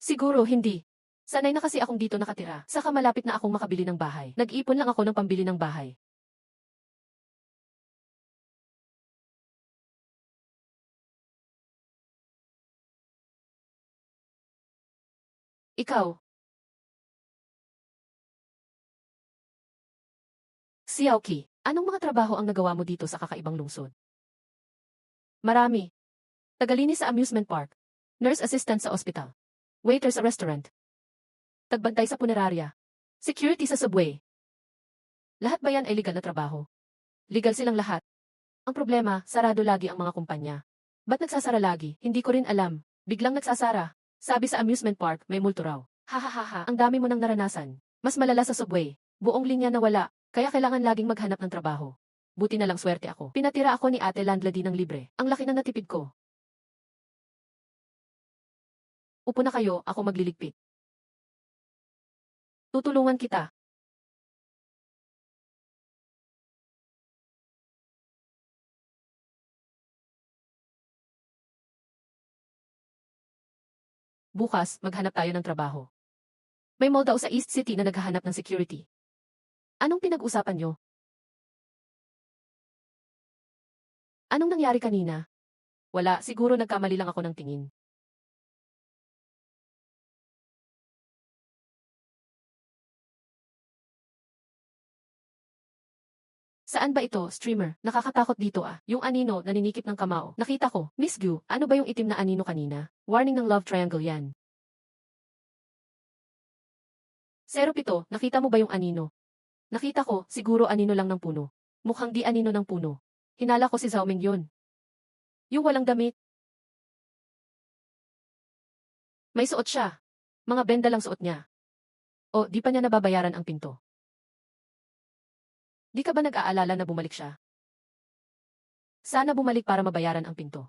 Siguro, hindi. Sanay na kasi akong dito nakatira, saka malapit na akong makabili ng bahay. Nag-ipon lang ako ng pambili ng bahay. Ikaw? Xiaoqi, anong mga trabaho ang nagawa mo dito sa kakaibang lungsod? Marami. Tagalinis sa amusement park. Nurse assistant sa ospital. Waiter sa restaurant. Tagbantay sa punerarya. Security sa subway. Lahat ba yan ay legal na trabaho? Legal silang lahat. Ang problema, sarado lagi ang mga kumpanya. Ba't nagsasara lagi? Hindi ko rin alam. Biglang nagsasara. Sabi sa amusement park, may multo raw. Hahaha, ang dami mo nang naranasan. Mas malala sa subway. Buong linya na wala, kaya kailangan laging maghanap ng trabaho. Buti na lang swerte ako. Pinatira ako ni Ate Landlady ng libre. Ang laki na natipid ko. Upo na kayo, ako magliligpit. Tutulungan kita. Bukas, maghanap tayo ng trabaho. May mall daw sa East City na naghahanap ng security. Anong pinag-usapan nyo? Anong nangyari kanina? Wala, siguro nagkamali lang ako ng tingin. Saan ba ito, streamer? Nakakatakot dito ah. Yung anino, naninikip ng kamao. Nakita ko. Miss Gu, ano ba yung itim na anino kanina? Warning ng love triangle yan. 07, nakita mo ba yung anino? Nakita ko, siguro anino lang ng puno. Mukhang di anino ng puno. Hinala ko si Xiaoming yun. Yung walang damit. May suot siya. Mga benda lang suot niya. O, di pa niya nababayaran ang pinto. Di ka ba nag-aalala na bumalik siya? Sana bumalik para mabayaran ang pinto.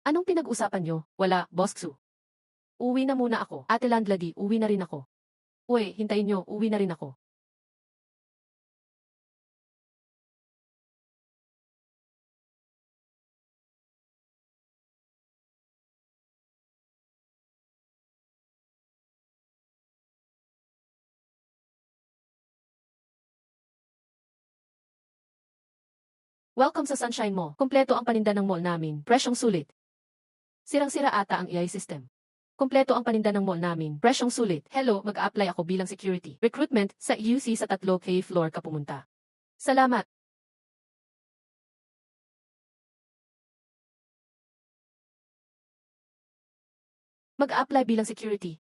Anong pinag-usapan nyo? Wala, Boss Xu. Uwi na muna ako. Ate Landlady, uwi na rin ako. Uy, hintayin nyo, uwi na rin ako. Welcome sa Sunshine Mall. Kompleto ang paninda ng mall namin. Presyong sulit. Sirang-sira ata ang AI system. Kompleto ang paninda ng mall namin. Presyong sulit. Hello, mag-a-apply ako bilang security. Recruitment sa UC sa 3K floor ka pumunta. Salamat. Mag-a-apply bilang security.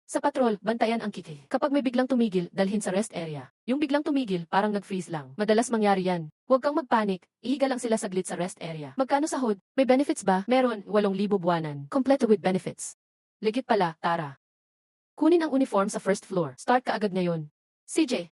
Sa patrol, bantayan ang kiki. Kapag may biglang tumigil, dalhin sa rest area. Yung biglang tumigil, parang nag-freeze lang. Madalas mangyari yan. Huwag kang magpanik, ihiga lang sila saglit sa rest area. Magkano sahod? May benefits ba? Meron, 8,000 buwanan. Kompleto with benefits. Legit pala, Tara. Kunin ang uniform sa first floor. Start ka agad ngayon. CJ.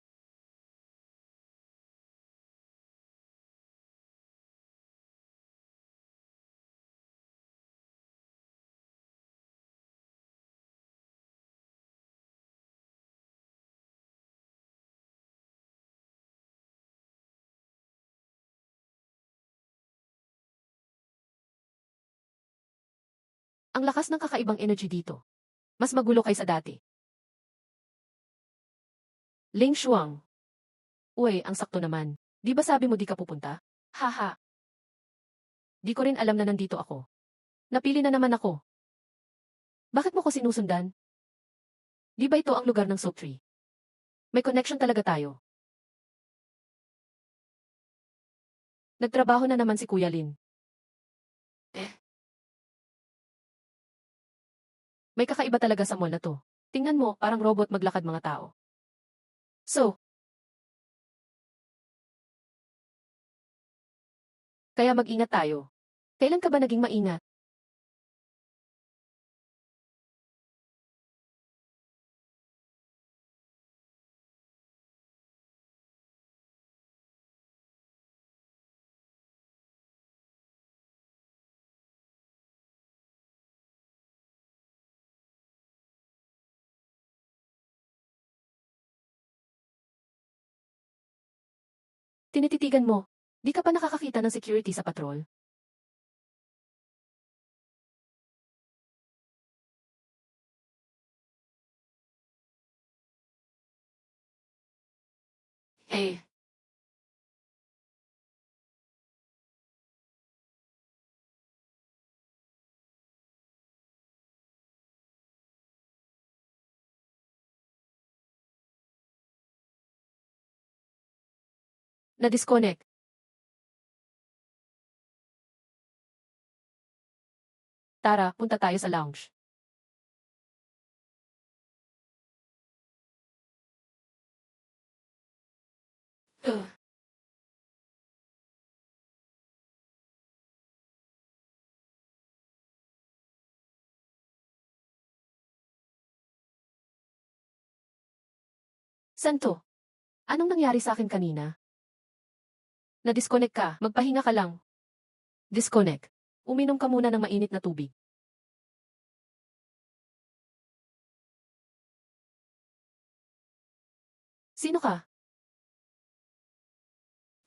Ang lakas ng kakaibang energy dito. Mas magulo kaysa dati. Ling Shuang. Uy, ang sakto naman. Di ba sabi mo di ka pupunta? Haha, di ko rin alam na nandito ako. Napili na naman ako. Bakit mo ko sinusundan? Di ba ito ang lugar ng Soap Tree? May connection talaga tayo. Nagtrabaho na naman si Kuya Lin. May kakaiba talaga sa mall na to. Tingnan mo, parang robot maglakad mga tao. So, kaya mag-ingat tayo. Kailan ka ba naging maingat? Tinititigan mo. Di ka pa nakakakita ng security sa patrol? Eh, na-disconnect. Tara, punta tayo sa lounge. Ugh. Santo, anong nangyari sa akin kanina? Na-disconnect ka, magpahinga ka lang. Disconnect. Uminom ka muna ng mainit na tubig. Sino ka?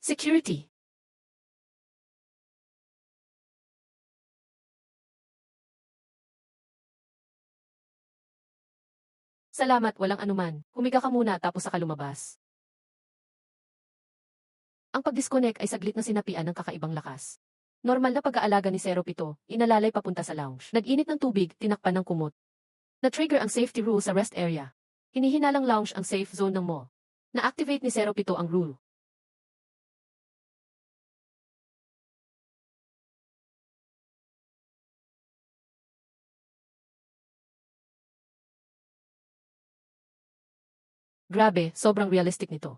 Security. Salamat, walang anuman. Humiga ka muna tapos saka lumabas. Ang pag-disconnect ay saglit na sinapian ng kakaibang lakas. Normal na pag-aalaga ni Zero Pito, inalalay papunta sa lounge. Nag-init ng tubig, tinakpan ng kumot. Na-trigger ang safety rule sa rest area. Hinihinalang lounge ang safe zone ng mall. Na-activate ni Zero Pito ang rule. Grabe, sobrang realistic nito.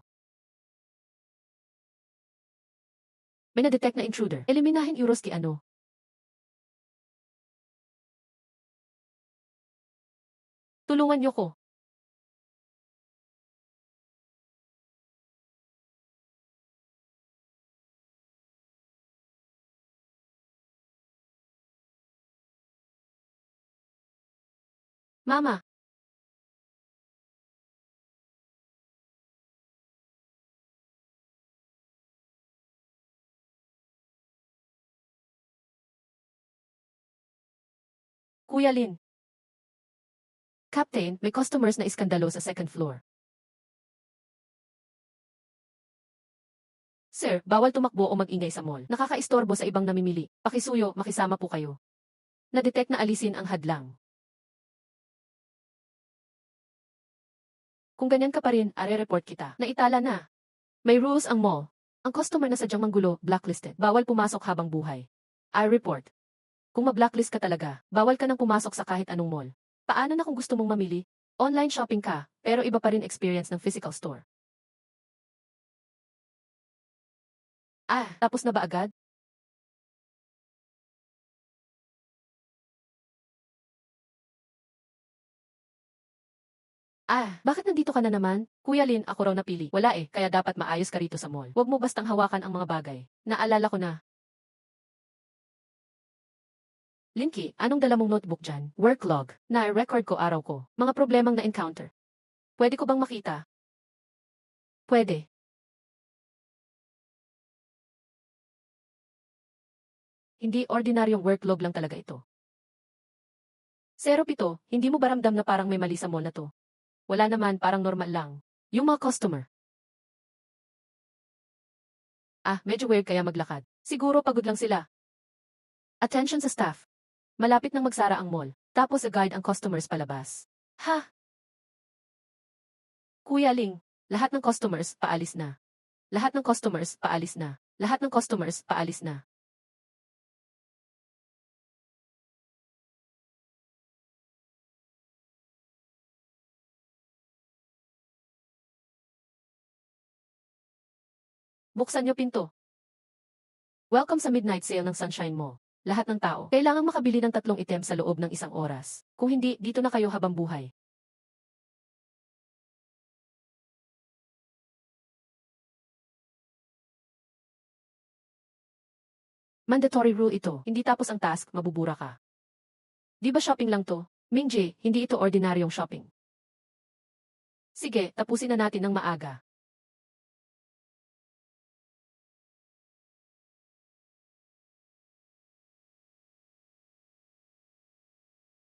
May na-detect na intruder. Eliminahin Euroski ano. Tulungan niyo ko. Mama, Kuya Lin. Captain, may customers na iskandalo sa second floor. Sir, bawal tumakbo o mag-ingay sa mall. Nakakaistorbo sa ibang namimili. Pakisuyo, makisama po kayo. Na-detect na alisin ang hadlang. Kung ganyan ka pa rin, are-report kita. Naitala na. May rules ang mall. Ang customer na sadyang manggulo, blacklisted. Bawal pumasok habang buhay. I report. Kung ma-blacklist ka talaga, bawal ka nang pumasok sa kahit anong mall. Paano na kung gusto mong mamili? Online shopping ka, pero iba pa rin experience ng physical store. Tapos na ba agad? Bakit nandito ka na naman? Kuya Lin, ako raw napili. Wala kaya dapat maayos ka rito sa mall. Huwag mo bastang hawakan ang mga bagay. Naalala ko na. Linky, anong dala mong notebook dyan? Work log. Na-record ko araw ko. Mga problemang na-encounter. Pwede ko bang makita? Pwede. Hindi ordinaryong work log lang talaga ito. Zero Pito, hindi mo ba ramdam na parang may mali sa mall na to? Wala naman, parang normal lang. Yung mga customer. Medyo weird kaya maglakad. Siguro pagod lang sila. Attention sa staff. Malapit nang magsara ang mall. Tapos guide ang customers palabas. Ha? Kuya Ling, lahat ng customers paalis na. Lahat ng customers paalis na. Lahat ng customers paalis na. Buksan niyo pinto. Welcome sa midnight sale ng Sunshine Mall. Lahat ng tao, kailangang makabili ng 3 item sa loob ng 1 oras. Kung hindi, dito na kayo habang buhay. Mandatory rule ito. Hindi tapos ang task, mabubura ka. Di ba shopping lang to? Mingje, hindi ito ordinaryong shopping. Sige, tapusin na natin ng maaga.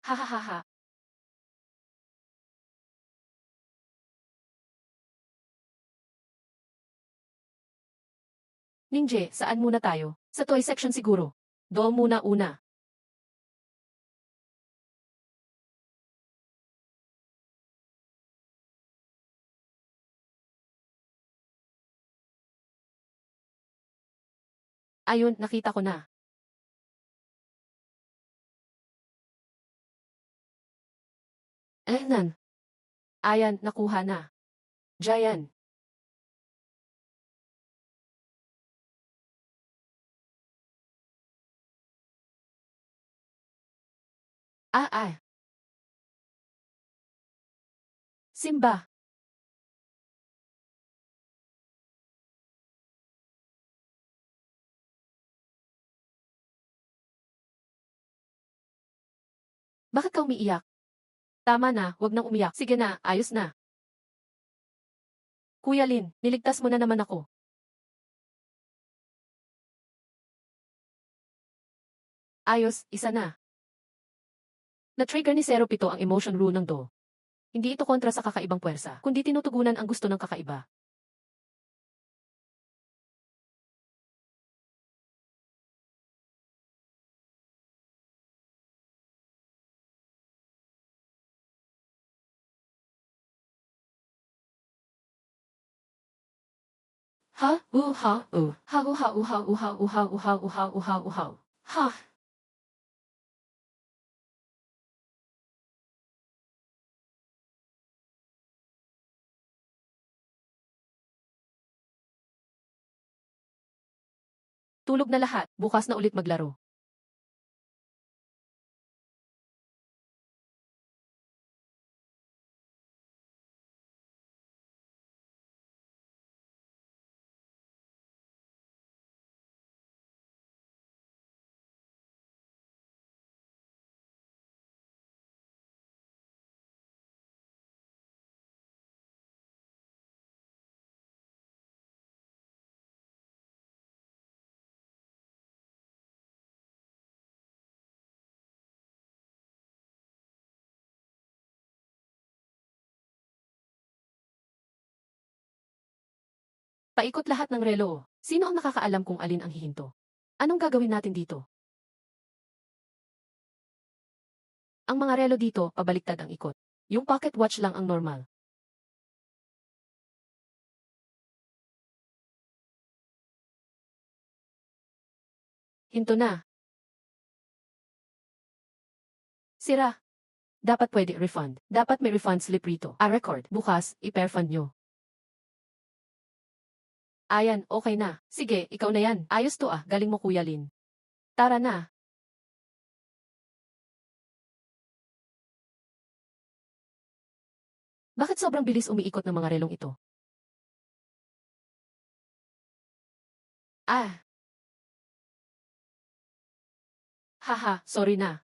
Hahaha. Ningje, saan muna tayo? Sa toy section siguro. Doon muna una. Ayun, nakita ko na. Nan. Ayan, nakuha na. Jayan. Ah, ah. Simba. Bakit ka umiiyak? Tama na, wag nang umiyak. Sige na, ayos na. Kuya Lin, niligtas mo na naman ako. Ayos, isa na. Na-trigger ni 07 ang emotion rule ng Do. Hindi ito kontra sa kakaibang puwersa, kundi tinutugunan ang gusto ng kakaiba. Ha? Ha? Ha? Ha? Ha? Ha? Tulog na lahat, bukas na ulit maglaro. Paikot lahat ng relo. Sino ang nakakaalam kung alin ang hihinto? Anong gagawin natin dito? Ang mga relo dito, pabaliktad ang ikot. Yung pocket watch lang ang normal. Hinto na. Sira. Dapat pwede refund. Dapat may refund slip rito. Record. Bukas, i-perfund nyo. Ayan, okay na. Sige, ikaw na yan. Ayos to galing mo Kuya Lin. Tara na. Bakit sobrang bilis umiikot ng mga relong ito? Ah. Haha, sorry na.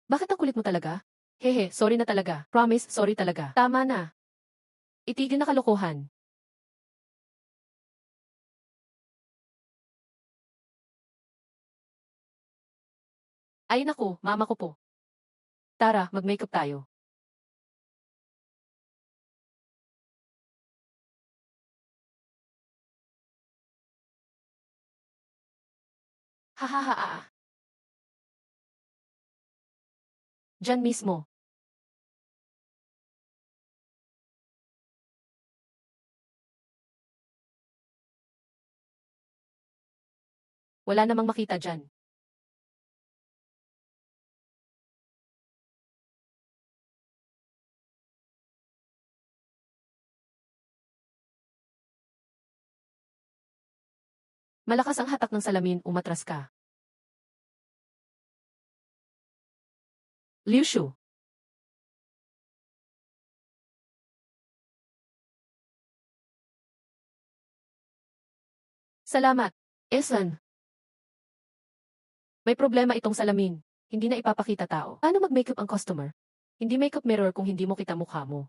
Bakit ang kulit mo talaga? Hehe, sorry na talaga. Promise, sorry talaga. Tama na. Itigil na kalokohan. Ay naku, mama ko po. Tara, mag-makeup tayo. Hahaha. Diyan mismo. Wala namang makita diyan. Malakas ang hatak ng salamin, umatras ka. Liu Shu. Salamat. Esan. May problema itong salamin. Hindi na ipapakita tao. Paano mag-makeup ang customer? Hindi makeup mirror kung hindi mo kita mukha mo.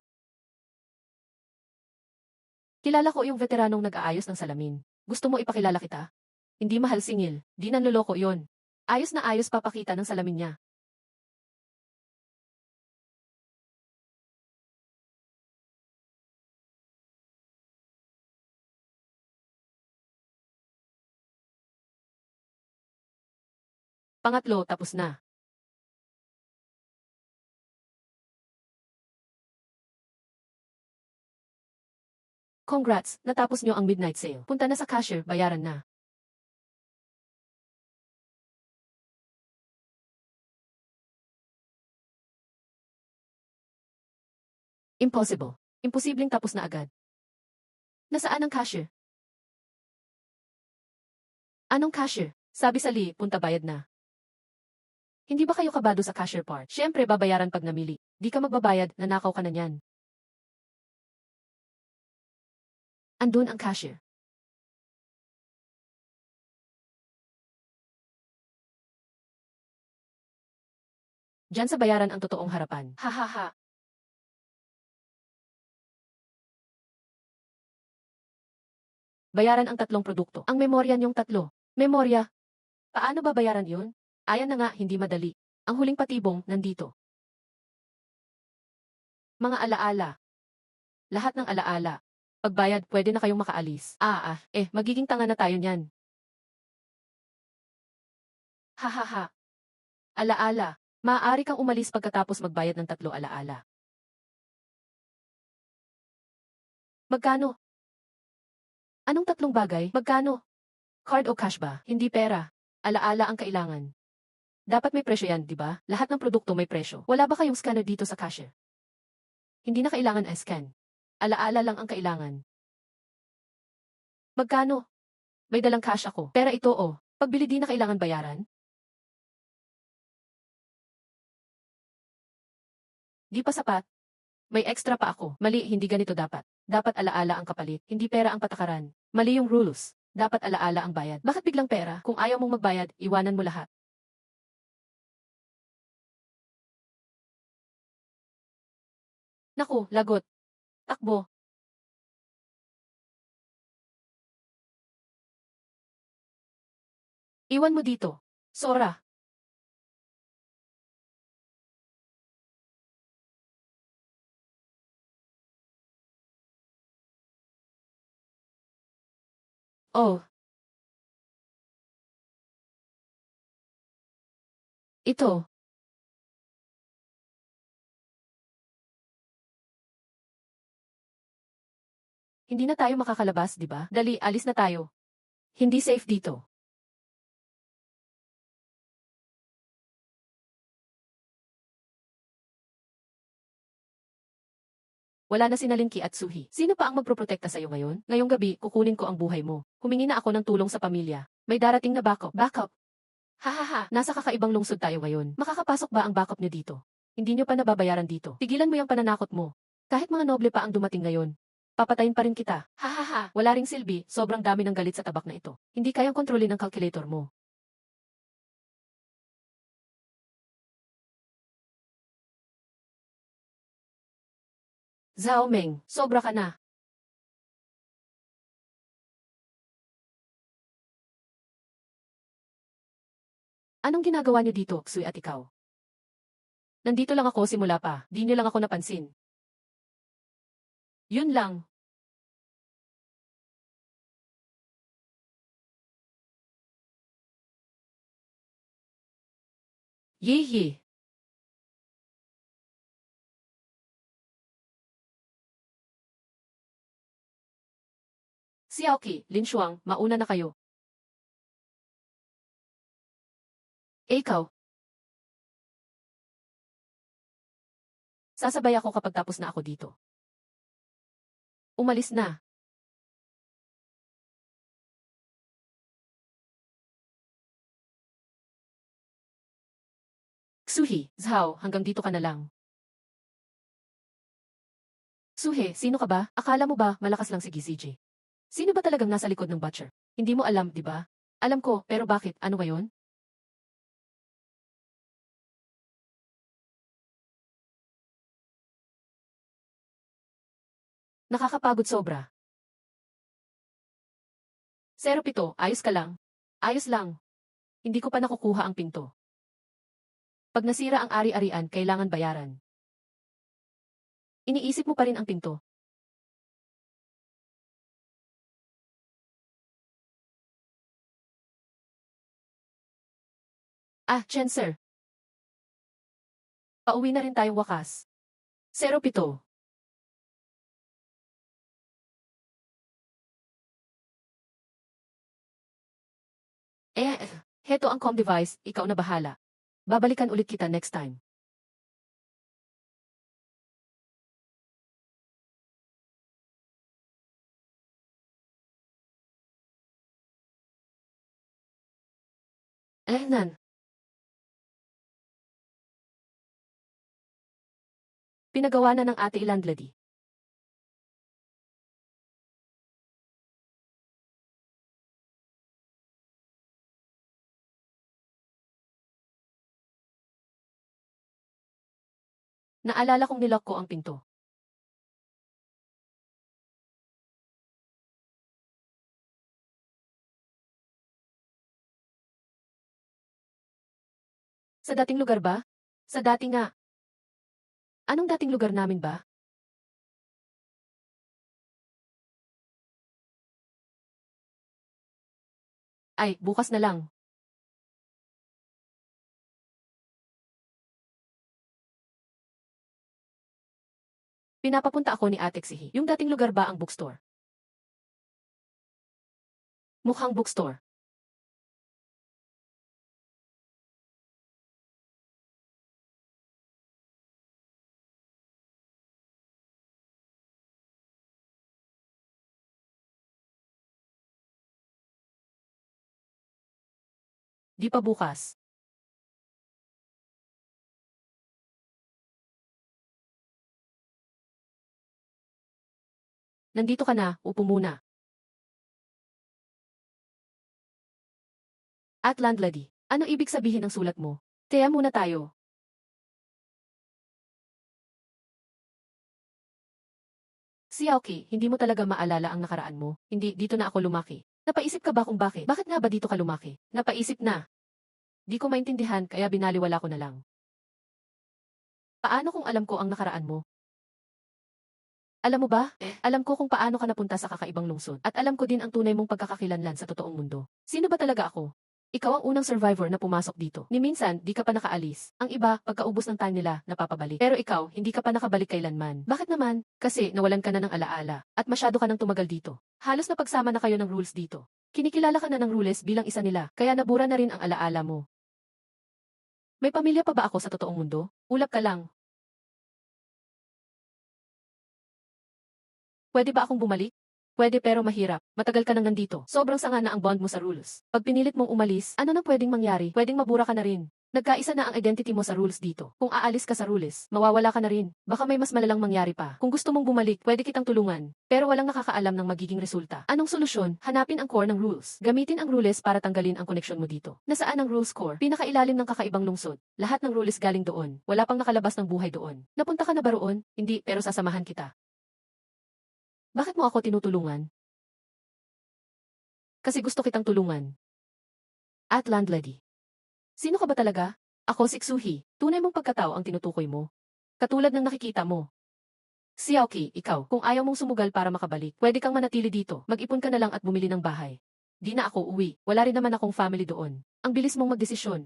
Kilala ko yung veteranong nag-aayos ng salamin. Gusto mo ipakilala kita? Hindi mahal singil. Di nanloloko yon. Ayos na ayos papakita ng salamin niya. Pangatlo, tapos na. Congrats, natapos nyo ang midnight sale. Punta na sa cashier, bayaran na. Impossible. Imposibleng tapos na agad. Nasaan ang cashier? Anong cashier? Sabi sa Lee, punta bayad na. Hindi ba kayo kabado sa cashier part? Siyempre babayaran pag namili. Di ka magbabayad, nanakaw ka na niyan. Andun ang cashier. Diyan sa bayaran ang totoong harapan. Hahaha. Bayaran ang tatlong produkto. Ang memorya niyong tatlo. Memorya? Paano ba bayaran yun? Ayan na nga, hindi madali. Ang huling patibong, nandito. Mga alaala. Lahat ng alaala. Pagbayad, pwede na kayong makaalis. Magiging tanga na tayo niyan. Hahaha. Alaala. Maaari kang umalis pagkatapos magbayad ng tatlo alaala. Magkano? Anong tatlong bagay? Magkano? Card o cash ba? Hindi pera. Alaala ang kailangan. Dapat may presyo yan, di ba? Lahat ng produkto may presyo. Wala ba kayong scanner dito sa cashier? Hindi na kailangan scan. Alaala lang ang kailangan. Magkano? May dalang cash ako. Pera ito oh. Pagbili di na kailangan bayaran? Di pa sapat. May extra pa ako. Mali, hindi ganito dapat. Dapat alaala ang kapalit. Hindi pera ang patakaran. Mali yung rules. Dapat alaala ang bayad. Bakit biglang pera? Kung ayaw mong magbayad, iwanan mo lahat. Naku, lagot. Takbo. Iwan mo dito. Sora. Oh, ito. Hindi na tayo makakalabas, di ba? Dali, alis na tayo. Hindi safe dito. Wala na si Nalinki at Suhi. Sino pa ang magproprotekta sa'yo ngayon? Ngayong gabi, kukunin ko ang buhay mo. Humingi na ako ng tulong sa pamilya. May darating na backup. Backup? Hahaha, nasa kakaibang lungsod tayo ngayon. Makakapasok ba ang backup niyo dito? Hindi niyo pa nababayaran dito. Tigilan mo yung pananakot mo. Kahit mga noble pa ang dumating ngayon. Papatayin pa rin kita. Hahaha, wala ring silbi, sobrang dami ng galit sa tabak na ito. Hindi kayang kontrolin ng calculator mo. Zhao Meng, sobra ka na. Anong ginagawa niyo dito, Sui at ikaw? Nandito lang ako simula pa, di niyo lang ako napansin. Yun lang. Yehe. Si Aoki, Lin Shuang, mauna na kayo. Ikaw. Sasabay ako kapag tapos na ako dito. Umalis na. Suhi, Zhao, hanggang dito ka na lang. Suhe, sino ka ba? Akala mo ba malakas lang si GCJ? Sino ba talagang nasa likod ng Butcher? Hindi mo alam, di ba? Alam ko, pero bakit? Ano ngayon? Nakakapagod sobra. 07, ayos ka lang? Ayos lang. Hindi ko pa nakukuha ang pinto. Pag nasira ang ari-arian, kailangan bayaran. Iniisip mo pa rin ang pinto. Ah, Chen sir. Pauwi na rin tayong wakas. 07. Heto ang com device, ikaw na bahala. Babalikan ulit kita next time. Nan. Pinagawa na ng ate landlady. Naalala kong nilock ko ang pinto. Sa dating lugar ba? Sa dati nga. Anong dating lugar namin ba? Ay, bukas na lang. Pinapapunta ako ni Ate Xihi. Yung dating lugar ba ang bookstore? Mukhang bookstore. Di pa bukas. Nandito ka na, upo muna. At landlady, ano ibig sabihin ng sulat mo? Kaya muna tayo. Si Aoki, hindi mo talaga maalala ang nakaraan mo. Hindi, dito na ako lumaki. Napaisip ka ba kung bakit? Bakit nga ba dito ka lumaki? Napaisip na. Di ko maintindihan kaya binaliwala ko na lang. Paano kung alam ko ang nakaraan mo? Alam mo ba? Alam ko kung paano ka napunta sa kakaibang lungsod. At alam ko din ang tunay mong pagkakakilanlan sa totoong mundo. Sino ba talaga ako? Ikaw ang unang survivor na pumasok dito. Ni minsan, di ka pa nakaalis. Ang iba, pagkaubos ng time nila, napapabalik. Pero ikaw, hindi ka pa nakabalik kailanman. Bakit naman? Kasi nawalan ka na ng alaala. At masyado ka nang tumagal dito. Halos napagsama na kayo ng rules dito. Kinikilala ka na ng rules bilang isa nila, kaya nabura na rin ang alaala mo. May pamilya pa ba ako sa totoong mundo? Ulap ka lang. Pwede ba akong bumalik? Pwede pero mahirap. Matagal ka nang nandito. Sobrang sanga na ang bond mo sa rules. Pag pinilit mong umalis, ano na pwedeng mangyari? Pwedeng mabura ka na rin. Nagkaisa na ang identity mo sa rules dito. Kung aalis ka sa rules, mawawala ka na rin. Baka may mas malalang mangyari pa. Kung gusto mong bumalik, pwede kitang tulungan. Pero walang nakakaalam ng magiging resulta. Anong solusyon? Hanapin ang core ng rules. Gamitin ang rules para tanggalin ang koneksyon mo dito. Nasaan ang rules core? Pinakailalim ng kakaibang lungsod. Lahat ng rules galing doon. Wala pang nakalabas ng buhay doon. Napunta ka na ba roon? Hindi, pero sasamahan kita. Bakit mo ako tinutulungan? Kasi gusto kitang tulungan. At landlady. Sino ka ba talaga? Ako si Xuhi. Tunay mong pagkatao ang tinutukoy mo. Katulad ng nakikita mo. Si Aoki, ikaw, kung ayaw mong sumugal para makabalik, pwede kang manatili dito. Mag-ipon ka na lang at bumili ng bahay. Di na ako uwi. Wala rin naman akong family doon. Ang bilis mong magdesisyon.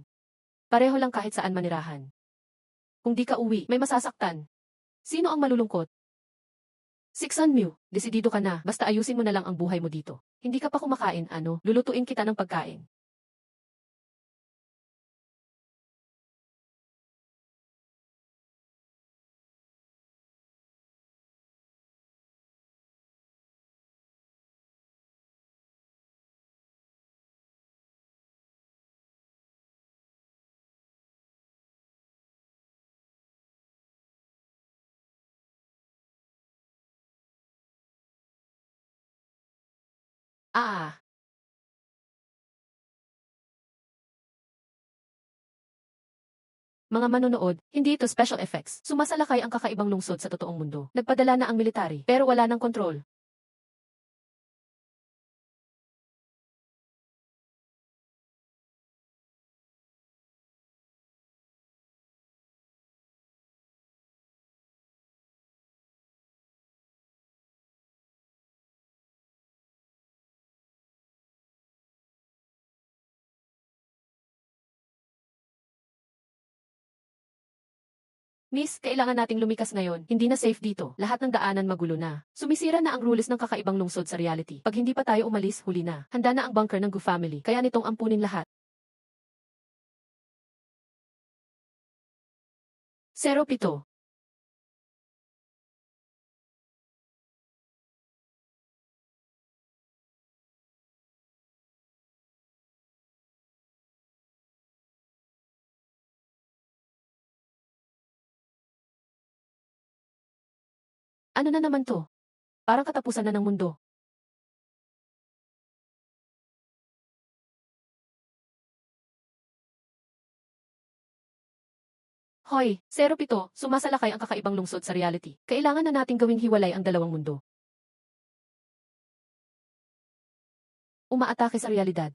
Pareho lang kahit saan manirahan. Kung di ka uwi, may masasaktan. Sino ang malulungkot? Siksan Mew, desidido ka na, basta ayusin mo na lang ang buhay mo dito. Hindi ka pa kumakain, ano, lulutuin kita ng pagkain. Ah, mga manonood, hindi ito special effects. Sumasalakay ang kakaibang lungsod sa totoong mundo. Nagpadala na ang military, pero wala ng kontrol. Miss, kailangan nating lumikas ngayon. Hindi na safe dito. Lahat ng daanan magulo na. Sumisira na ang rules ng kakaibang lungsod sa reality. Pag hindi pa tayo umalis, huli na. Handa na ang bunker ng Gu family. Kaya nitong ampunin lahat. 07. Ano na naman to? Parang katapusan na ng mundo. Hoy, 07, sumasalakay ang kakaibang lungsod sa reality. Kailangan na nating gawing hiwalay ang dalawang mundo. Umaatake sa realidad.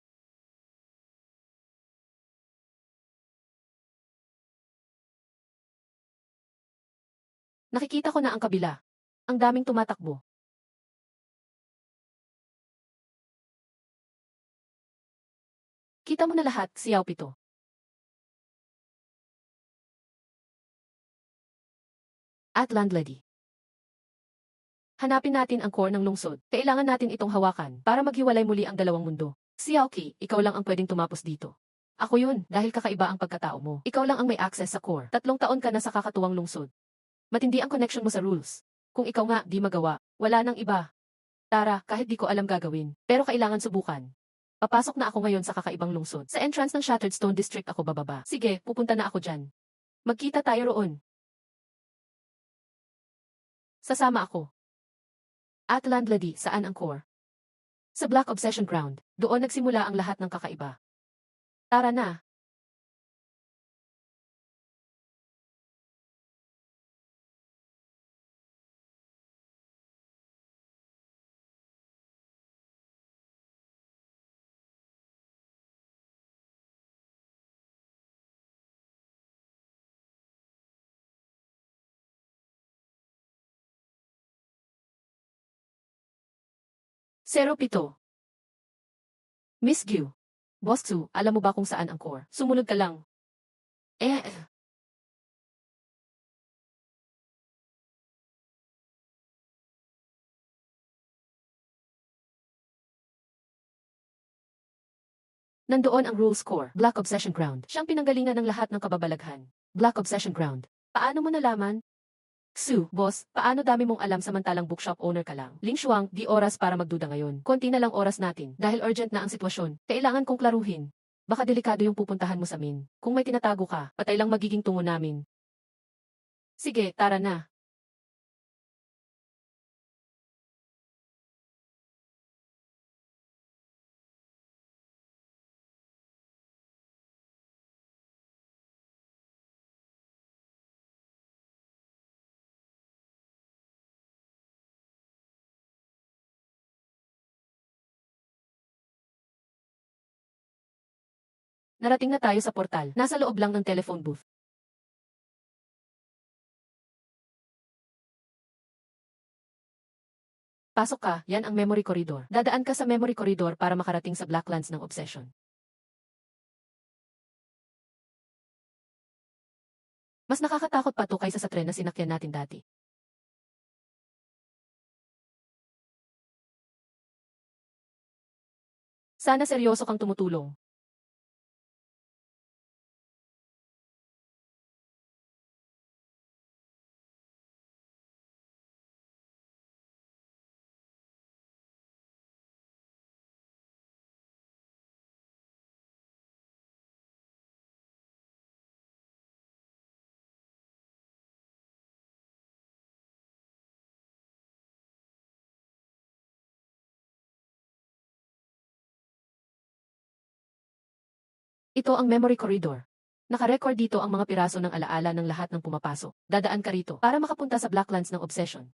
Nakikita ko na ang kabila. Ang daming tumatakbo. Kita mo na lahat, Xiao Pito. At landlady. Hanapin natin ang core ng lungsod. Kailangan natin itong hawakan para maghiwalay muli ang dalawang mundo. Xiaoqi, ikaw lang ang pwedeng tumapos dito. Ako yun, dahil kakaiba ang pagkatao mo. Ikaw lang ang may access sa core. 3 taon ka na sa kakatuwang lungsod. Matindi ang connection mo sa rules. Kung ikaw nga, di magawa. Wala nang iba. Tara, kahit di ko alam gagawin. Pero kailangan subukan. Papasok na ako ngayon sa kakaibang lungsod. Sa entrance ng Shattered Stone District ako bababa. Sige, pupunta na ako dyan. Magkita tayo roon. Sasama ako. At landlady, saan ang core? Sa Black Obsession Ground. Doon nagsimula ang lahat ng kakaiba. Tara na. Zero Pito. Miss Gyu. Boss Tsu, alam mo ba kung saan ang core? Sumunod ka lang. Eh. Nandoon ang rules core, Black Obsession Ground. Siyang pinanggalingan ng lahat ng kababalaghan. Black Obsession Ground. Paano mo nalaman? Su, boss, paano dami mong alam samantalang bookshop owner ka lang? Ling Shuang, di oras para magduda ngayon. Konti na lang oras natin. Dahil urgent na ang sitwasyon, kailangan kong klaruhin. Baka delikado yung pupuntahan mo sa amin. Kung may tinatago ka, patay lang magiging tungo namin. Sige, tara na. Narating na tayo sa portal. Nasa loob lang ng telephone booth. Pasok ka, yan ang memory corridor. Dadaan ka sa memory corridor para makarating sa Blacklands ng Obsession. Mas nakakatakot pa to kaysa sa tren na sinakyan natin dati. Sana seryoso kang tumutulong. Ito ang memory corridor. Nakarecord dito ang mga piraso ng alaala ng lahat ng pumapasok. Dadaan ka rito para makapunta sa Blacklands ng Obsession.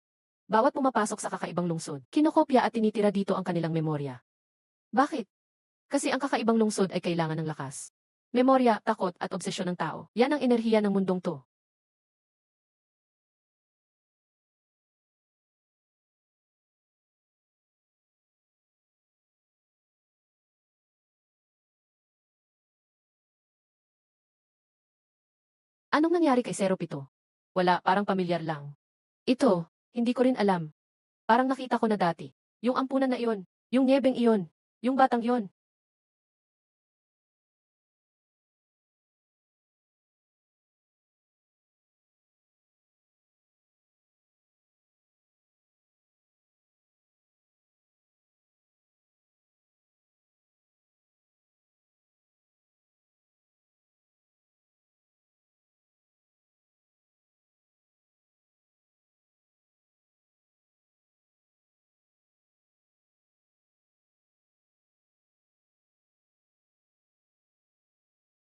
Bawat pumapasok sa kakaibang lungsod, kinokopya at tinitira dito ang kanilang memorya. Bakit? Kasi ang kakaibang lungsod ay kailangan ng lakas. Memorya, takot at obsesyon ng tao. Yan ang enerhiya ng mundong to. Anong nangyari kay 07? Wala, parang pamilyar lang. Ito, hindi ko rin alam. Parang nakita ko na dati. Yung ampunan na iyon, yung nyebeng iyon, yung batang iyon.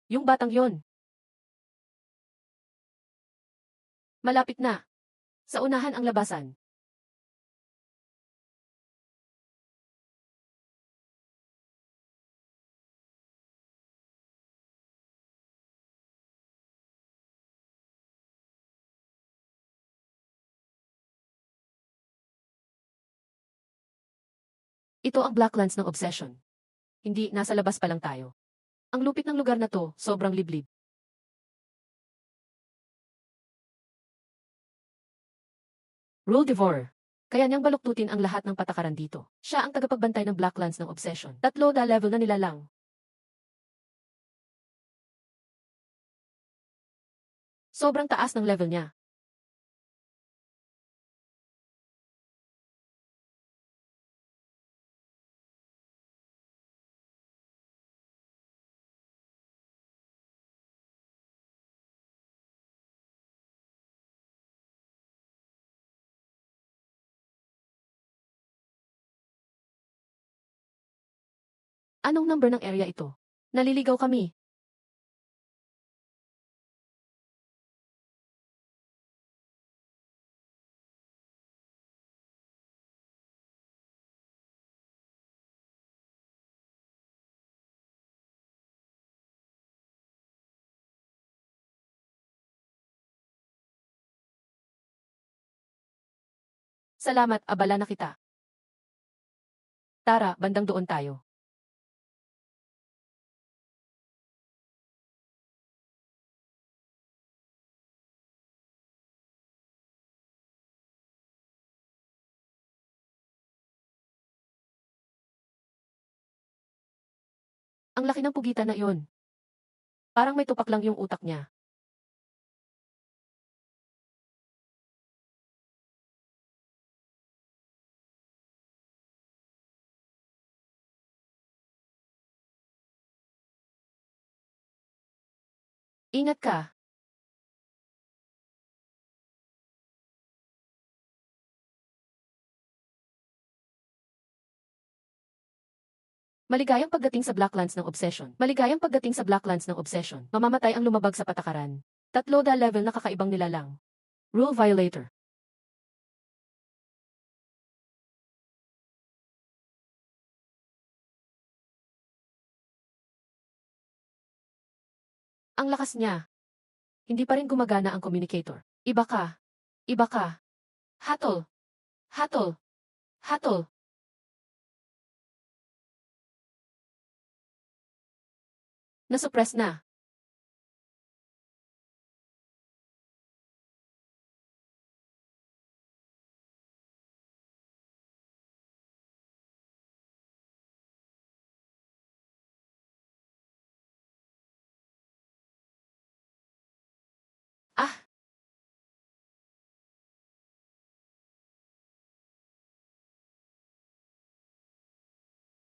Yung batang iyon. Malapit na. Sa unahan ang labasan. Ito ang Blacklands ng Obsession. Hindi, nasa labas pa lang tayo. Ang lupit ng lugar na to, sobrang liblib. Rule Devourer. Kaya niyang baluktutin ang lahat ng patakaran dito. Siya ang tagapagbantay ng Blacklands ng Obsession. 3 level na nila lang. Sobrang taas ng level niya. Anong number ng area ito? Naliligaw kami. Salamat, abala na kita. Tara, bandang doon tayo. Ang laki ng pugitan na iyon. Parang may tupak lang yung utak niya. Ingat ka. Maligayang pagdating sa Blacklands ng Obsession. Maligayang pagdating sa Blacklands ng Obsession. Mamamatay ang lumabag sa patakaran. 3 level na kakaibang nilalang. Rule Violator. Ang lakas niya. Hindi pa rin gumagana ang communicator. Iba ka. Iba ka. Hatol. Hatol. Hatol. Nasuppress na.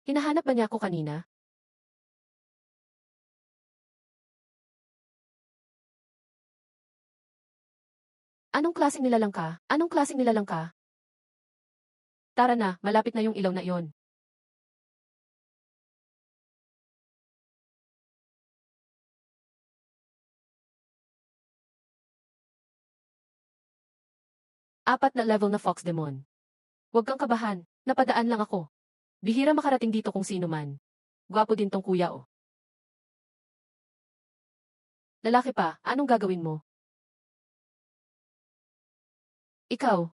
Hinahanap ba niya ako kanina? Anong klaseng nilalang ka? Anong klaseng nilalang ka? Tara na, malapit na yung ilaw na iyon. Apat na level na Fox Demon. Huwag kang kabahan, napadaan lang ako. Bihira makarating dito kung sino man. Gwapo din tong kuya oh. Lalaki pa, anong gagawin mo? Ikaw,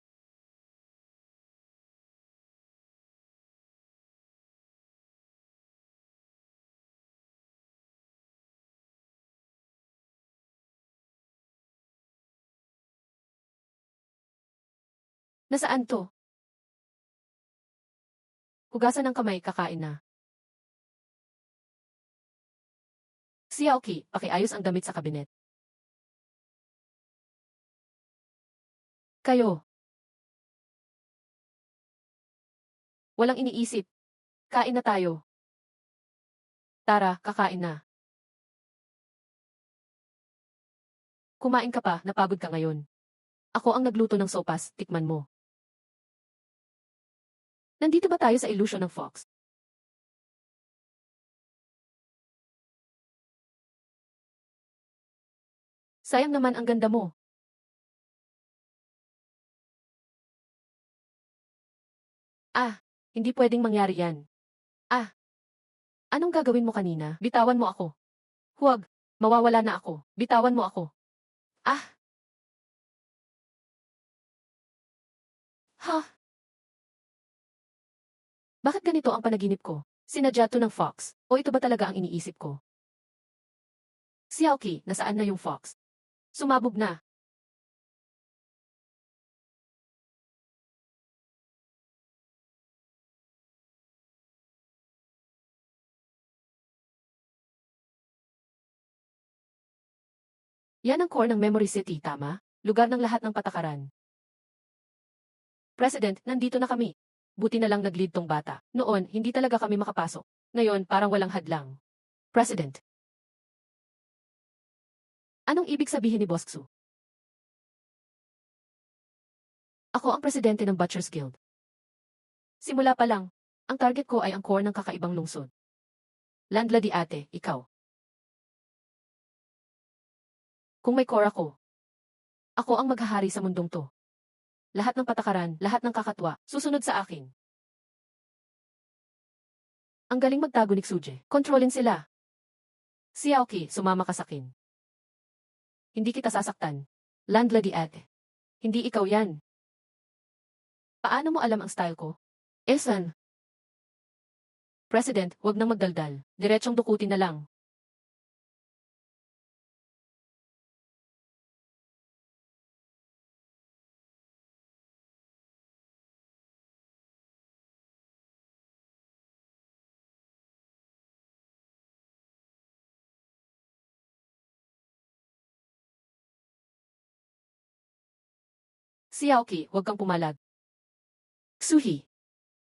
nasaan to? Hugasan ng kamay, kakain na. Si Aoki, pakiayos ang damit sa kabinet. Kayo, walang iniisip. Kain na tayo. Tara, kakain na. Kumain ka pa, napagod ka ngayon. Ako ang nagluto ng sopas, tikman mo. Nandito ba tayo sa illusion ng Fox? Sayang naman ang ganda mo. Ah, hindi pwedeng mangyari yan. Ah, anong gagawin mo kanina? Bitawan mo ako. Huwag, mawawala na ako. Bitawan mo ako. Ah, ha? Bakit ganito ang panaginip ko? Sinadya to ng Fox, o ito ba talaga ang iniisip ko? Si Aoki, nasaan na yung Fox? Sumabog na. Yan ang core ng Memory City, tama? Lugar ng lahat ng patakaran. President, nandito na kami. Buti na lang nag-lead tong bata. Noon, hindi talaga kami makapasok. Ngayon, parang walang hadlang. President, anong ibig sabihin ni Boss Xu? Ako ang presidente ng Butchers Guild. Simula pa lang, ang target ko ay ang core ng kakaibang lungsod. Landlady ate, ikaw. Kung may core ako ang maghahari sa mundong to. Lahat ng patakaran, lahat ng kakatwa, susunod sa akin. Ang galing magtago ni Xuje. Kontrolin sila. Si Aoki, sumama ka sa akin. Hindi kita sasaktan. Landlady ate. Hindi ikaw yan. Paano mo alam ang style ko? Esan. President, wag nang magdaldal. Diretsong dukutin na lang. Si Aoki, wag kang pumalag. Xuhi.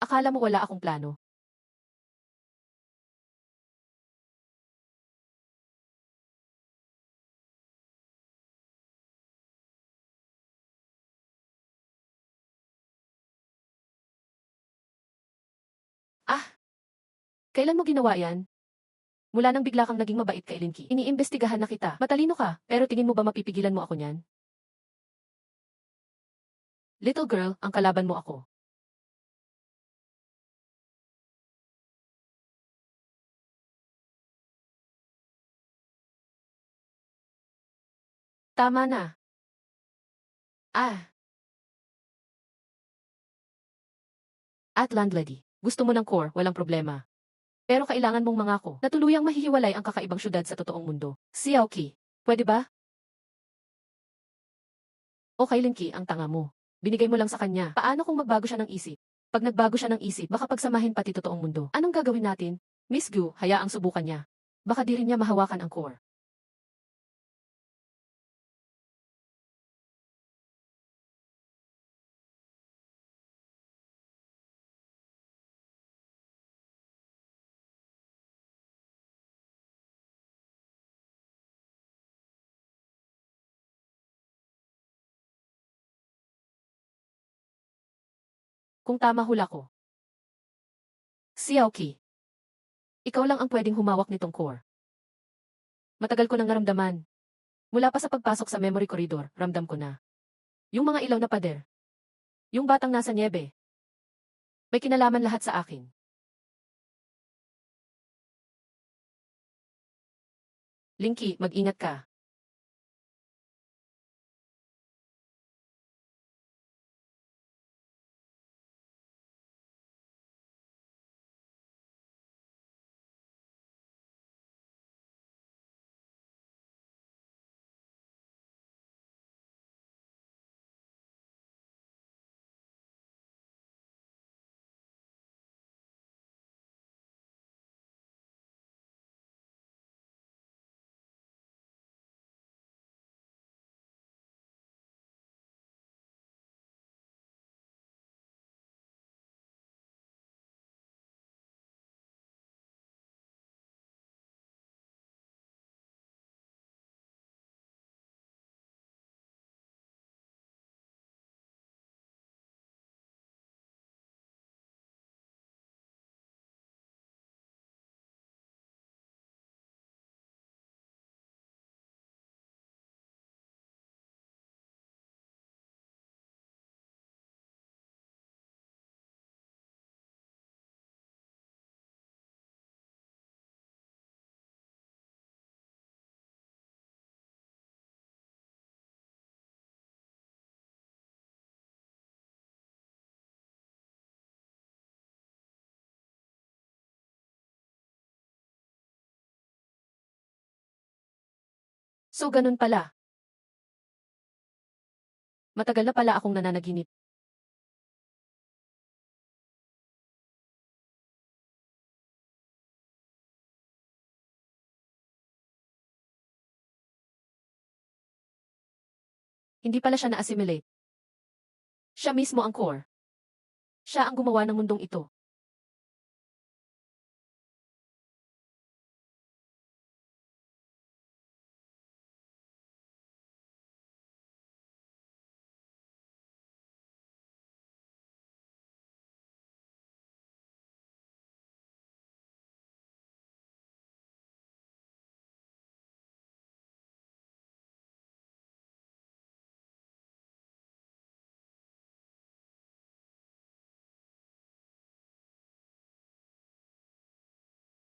Akala mo wala akong plano. Ah, kailan mo ginawa yan? Mula nang bigla kang naging mabait kay Linky. Iniimbestigahan na kita. Matalino ka, pero tingin mo ba mapipigilan mo ako niyan? Little girl, ang kalaban mo ako. Tama na. Ah, at landlady. Gusto mo ng core, walang problema. Pero kailangan mong mangako na tuluyang mahihiwalay ang kakaibang syudad sa totoong mundo. Si Aoki, pwede ba? O kay Linky ang tanga mo. Binigay mo lang sa kanya. Paano kung magbago siya ng isip? Pag nagbago siya ng isip, baka pagsamahin pati totoong mundo. Anong gagawin natin? Miss Gu, hayaang subukan niya. Baka di rin niya mahawakan ang core. Kung tama hula ko. Xiaoqi. Ikaw lang ang pwedeng humawak nitong core. Matagal ko nang naramdaman. Mula pa sa pagpasok sa memory corridor, ramdam ko na. Yung mga ilaw na pader. Yung batang nasa niebe. May kinalaman lahat sa akin. Linky, mag-ingat ka. So ganun pala. Matagal na pala akong nananaginip. Hindi pala siya na-assimilate. Siya mismo ang core. Siya ang gumawa ng mundong ito.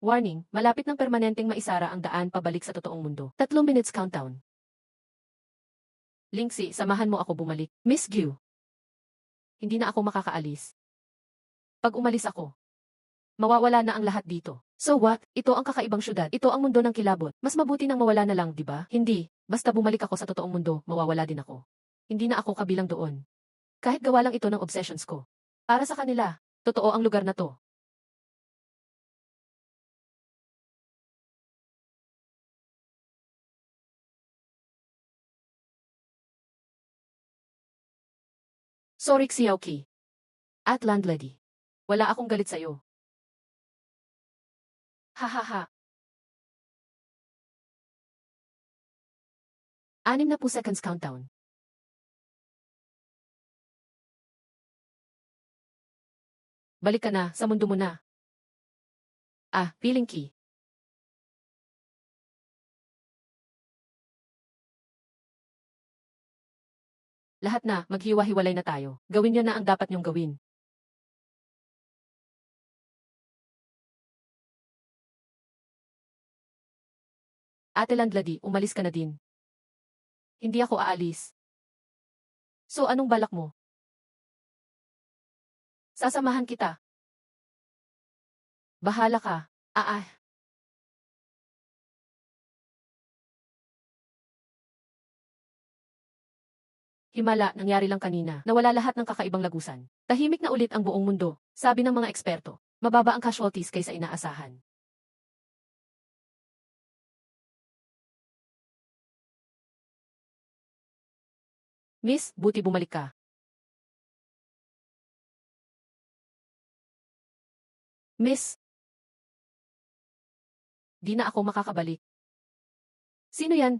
Warning, malapit ng permanenteng maisara ang daan pabalik sa totoong mundo. 3 minutes countdown. Linksy, samahan mo ako bumalik. Miss Gyu. Hindi na ako makakaalis. Pag umalis ako, mawawala na ang lahat dito. So what? Ito ang kakaibang syudad. Ito ang mundo ng kilabot. Mas mabuti nang mawala na lang, di ba? Hindi. Basta bumalik ako sa totoong mundo, mawawala din ako. Hindi na ako kabilang doon. Kahit gawa lang ito ng obsessions ko. Para sa kanila, totoo ang lugar na to. Sorry, Xiaoqi. At landlady. Wala akong galit sa'yo. Hahaha. 60 seconds countdown. Balik ka na, sa mundo mo na. Feeling key. Lahat na, maghiwa-hiwalay na tayo. Gawin niyo na ang dapat niyong gawin. Ate Landlady, umalis ka na din. Hindi ako aalis. So anong balak mo? Sasamahan kita. Bahala ka. Ah ah. Himala, nangyari lang kanina. Nawala lahat ng kakaibang lagusan. Tahimik na ulit ang buong mundo, sabi ng mga eksperto. Mababa ang casualties kaysa inaasahan. Miss, buti bumalik ka. Miss, di na ako makakabalik. Sino yan?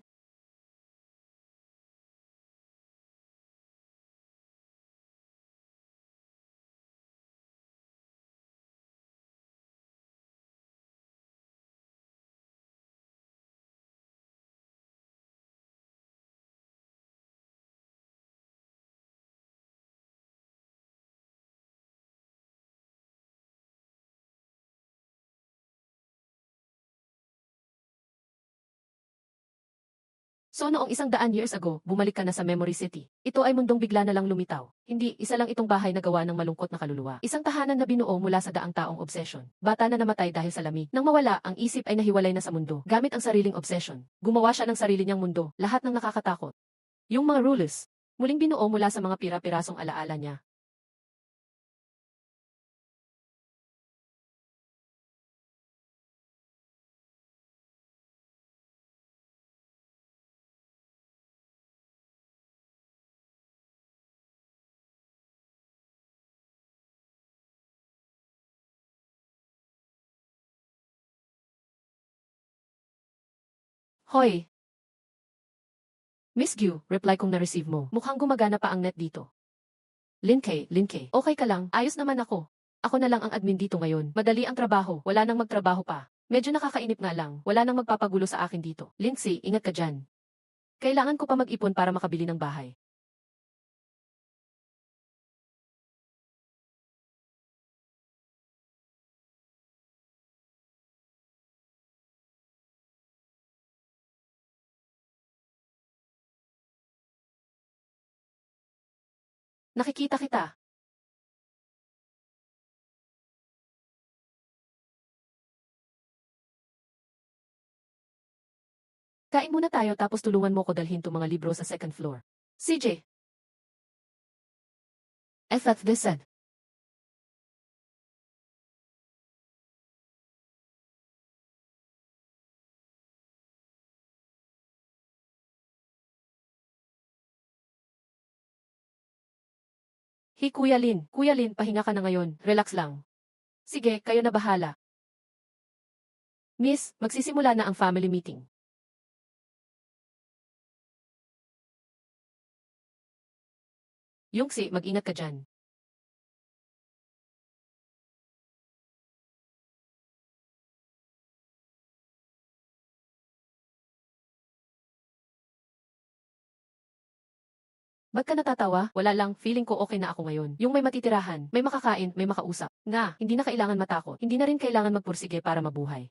So noong 100 years ago, bumalik ka na sa Memory City. Ito ay mundong bigla na lang lumitaw. Hindi, isa lang itong bahay na gawa ng malungkot na kaluluwa. Isang tahanan na binuo mula sa daang taong obsession. Bata na namatay dahil sa lamig. Nang mawala, ang isip ay nahiwalay na sa mundo. Gamit ang sariling obsession. Gumawa siya ng sarili niyang mundo. Lahat ng nakakatakot. Yung mga rules, muling binuo mula sa mga pira-pirasong alaala niya. Hoy! Miss Gyu, reply kung na-receive mo. Mukhang gumagana pa ang net dito. Lin K, okay ka lang? Ayos naman ako. Ako na lang ang admin dito ngayon. Madali ang trabaho, wala nang magtrabaho pa. Medyo nakakainip nga lang, wala nang magpapagulo sa akin dito. Lindsay, ingat ka dyan. Kailangan ko pa mag-ipon para makabili ng bahay. Nakikita kita. Kain muna tayo tapos tulungan mo ko dalhin to mga libro sa second floor. CJ. F this said. Kuya Lin. Kuya Lin, pahinga ka na ngayon. Relax lang. Sige, kayo na bahala. Miss, magsisimula na ang family meeting. Yungsi, mag-ingat ka dyan. Ba't ka natatawa? Wala lang, feeling ko okay na ako ngayon. Yung may matitirahan, may makakain, may makausap. Nga, hindi na kailangan matakot. Hindi na rin kailangan magpursige para mabuhay.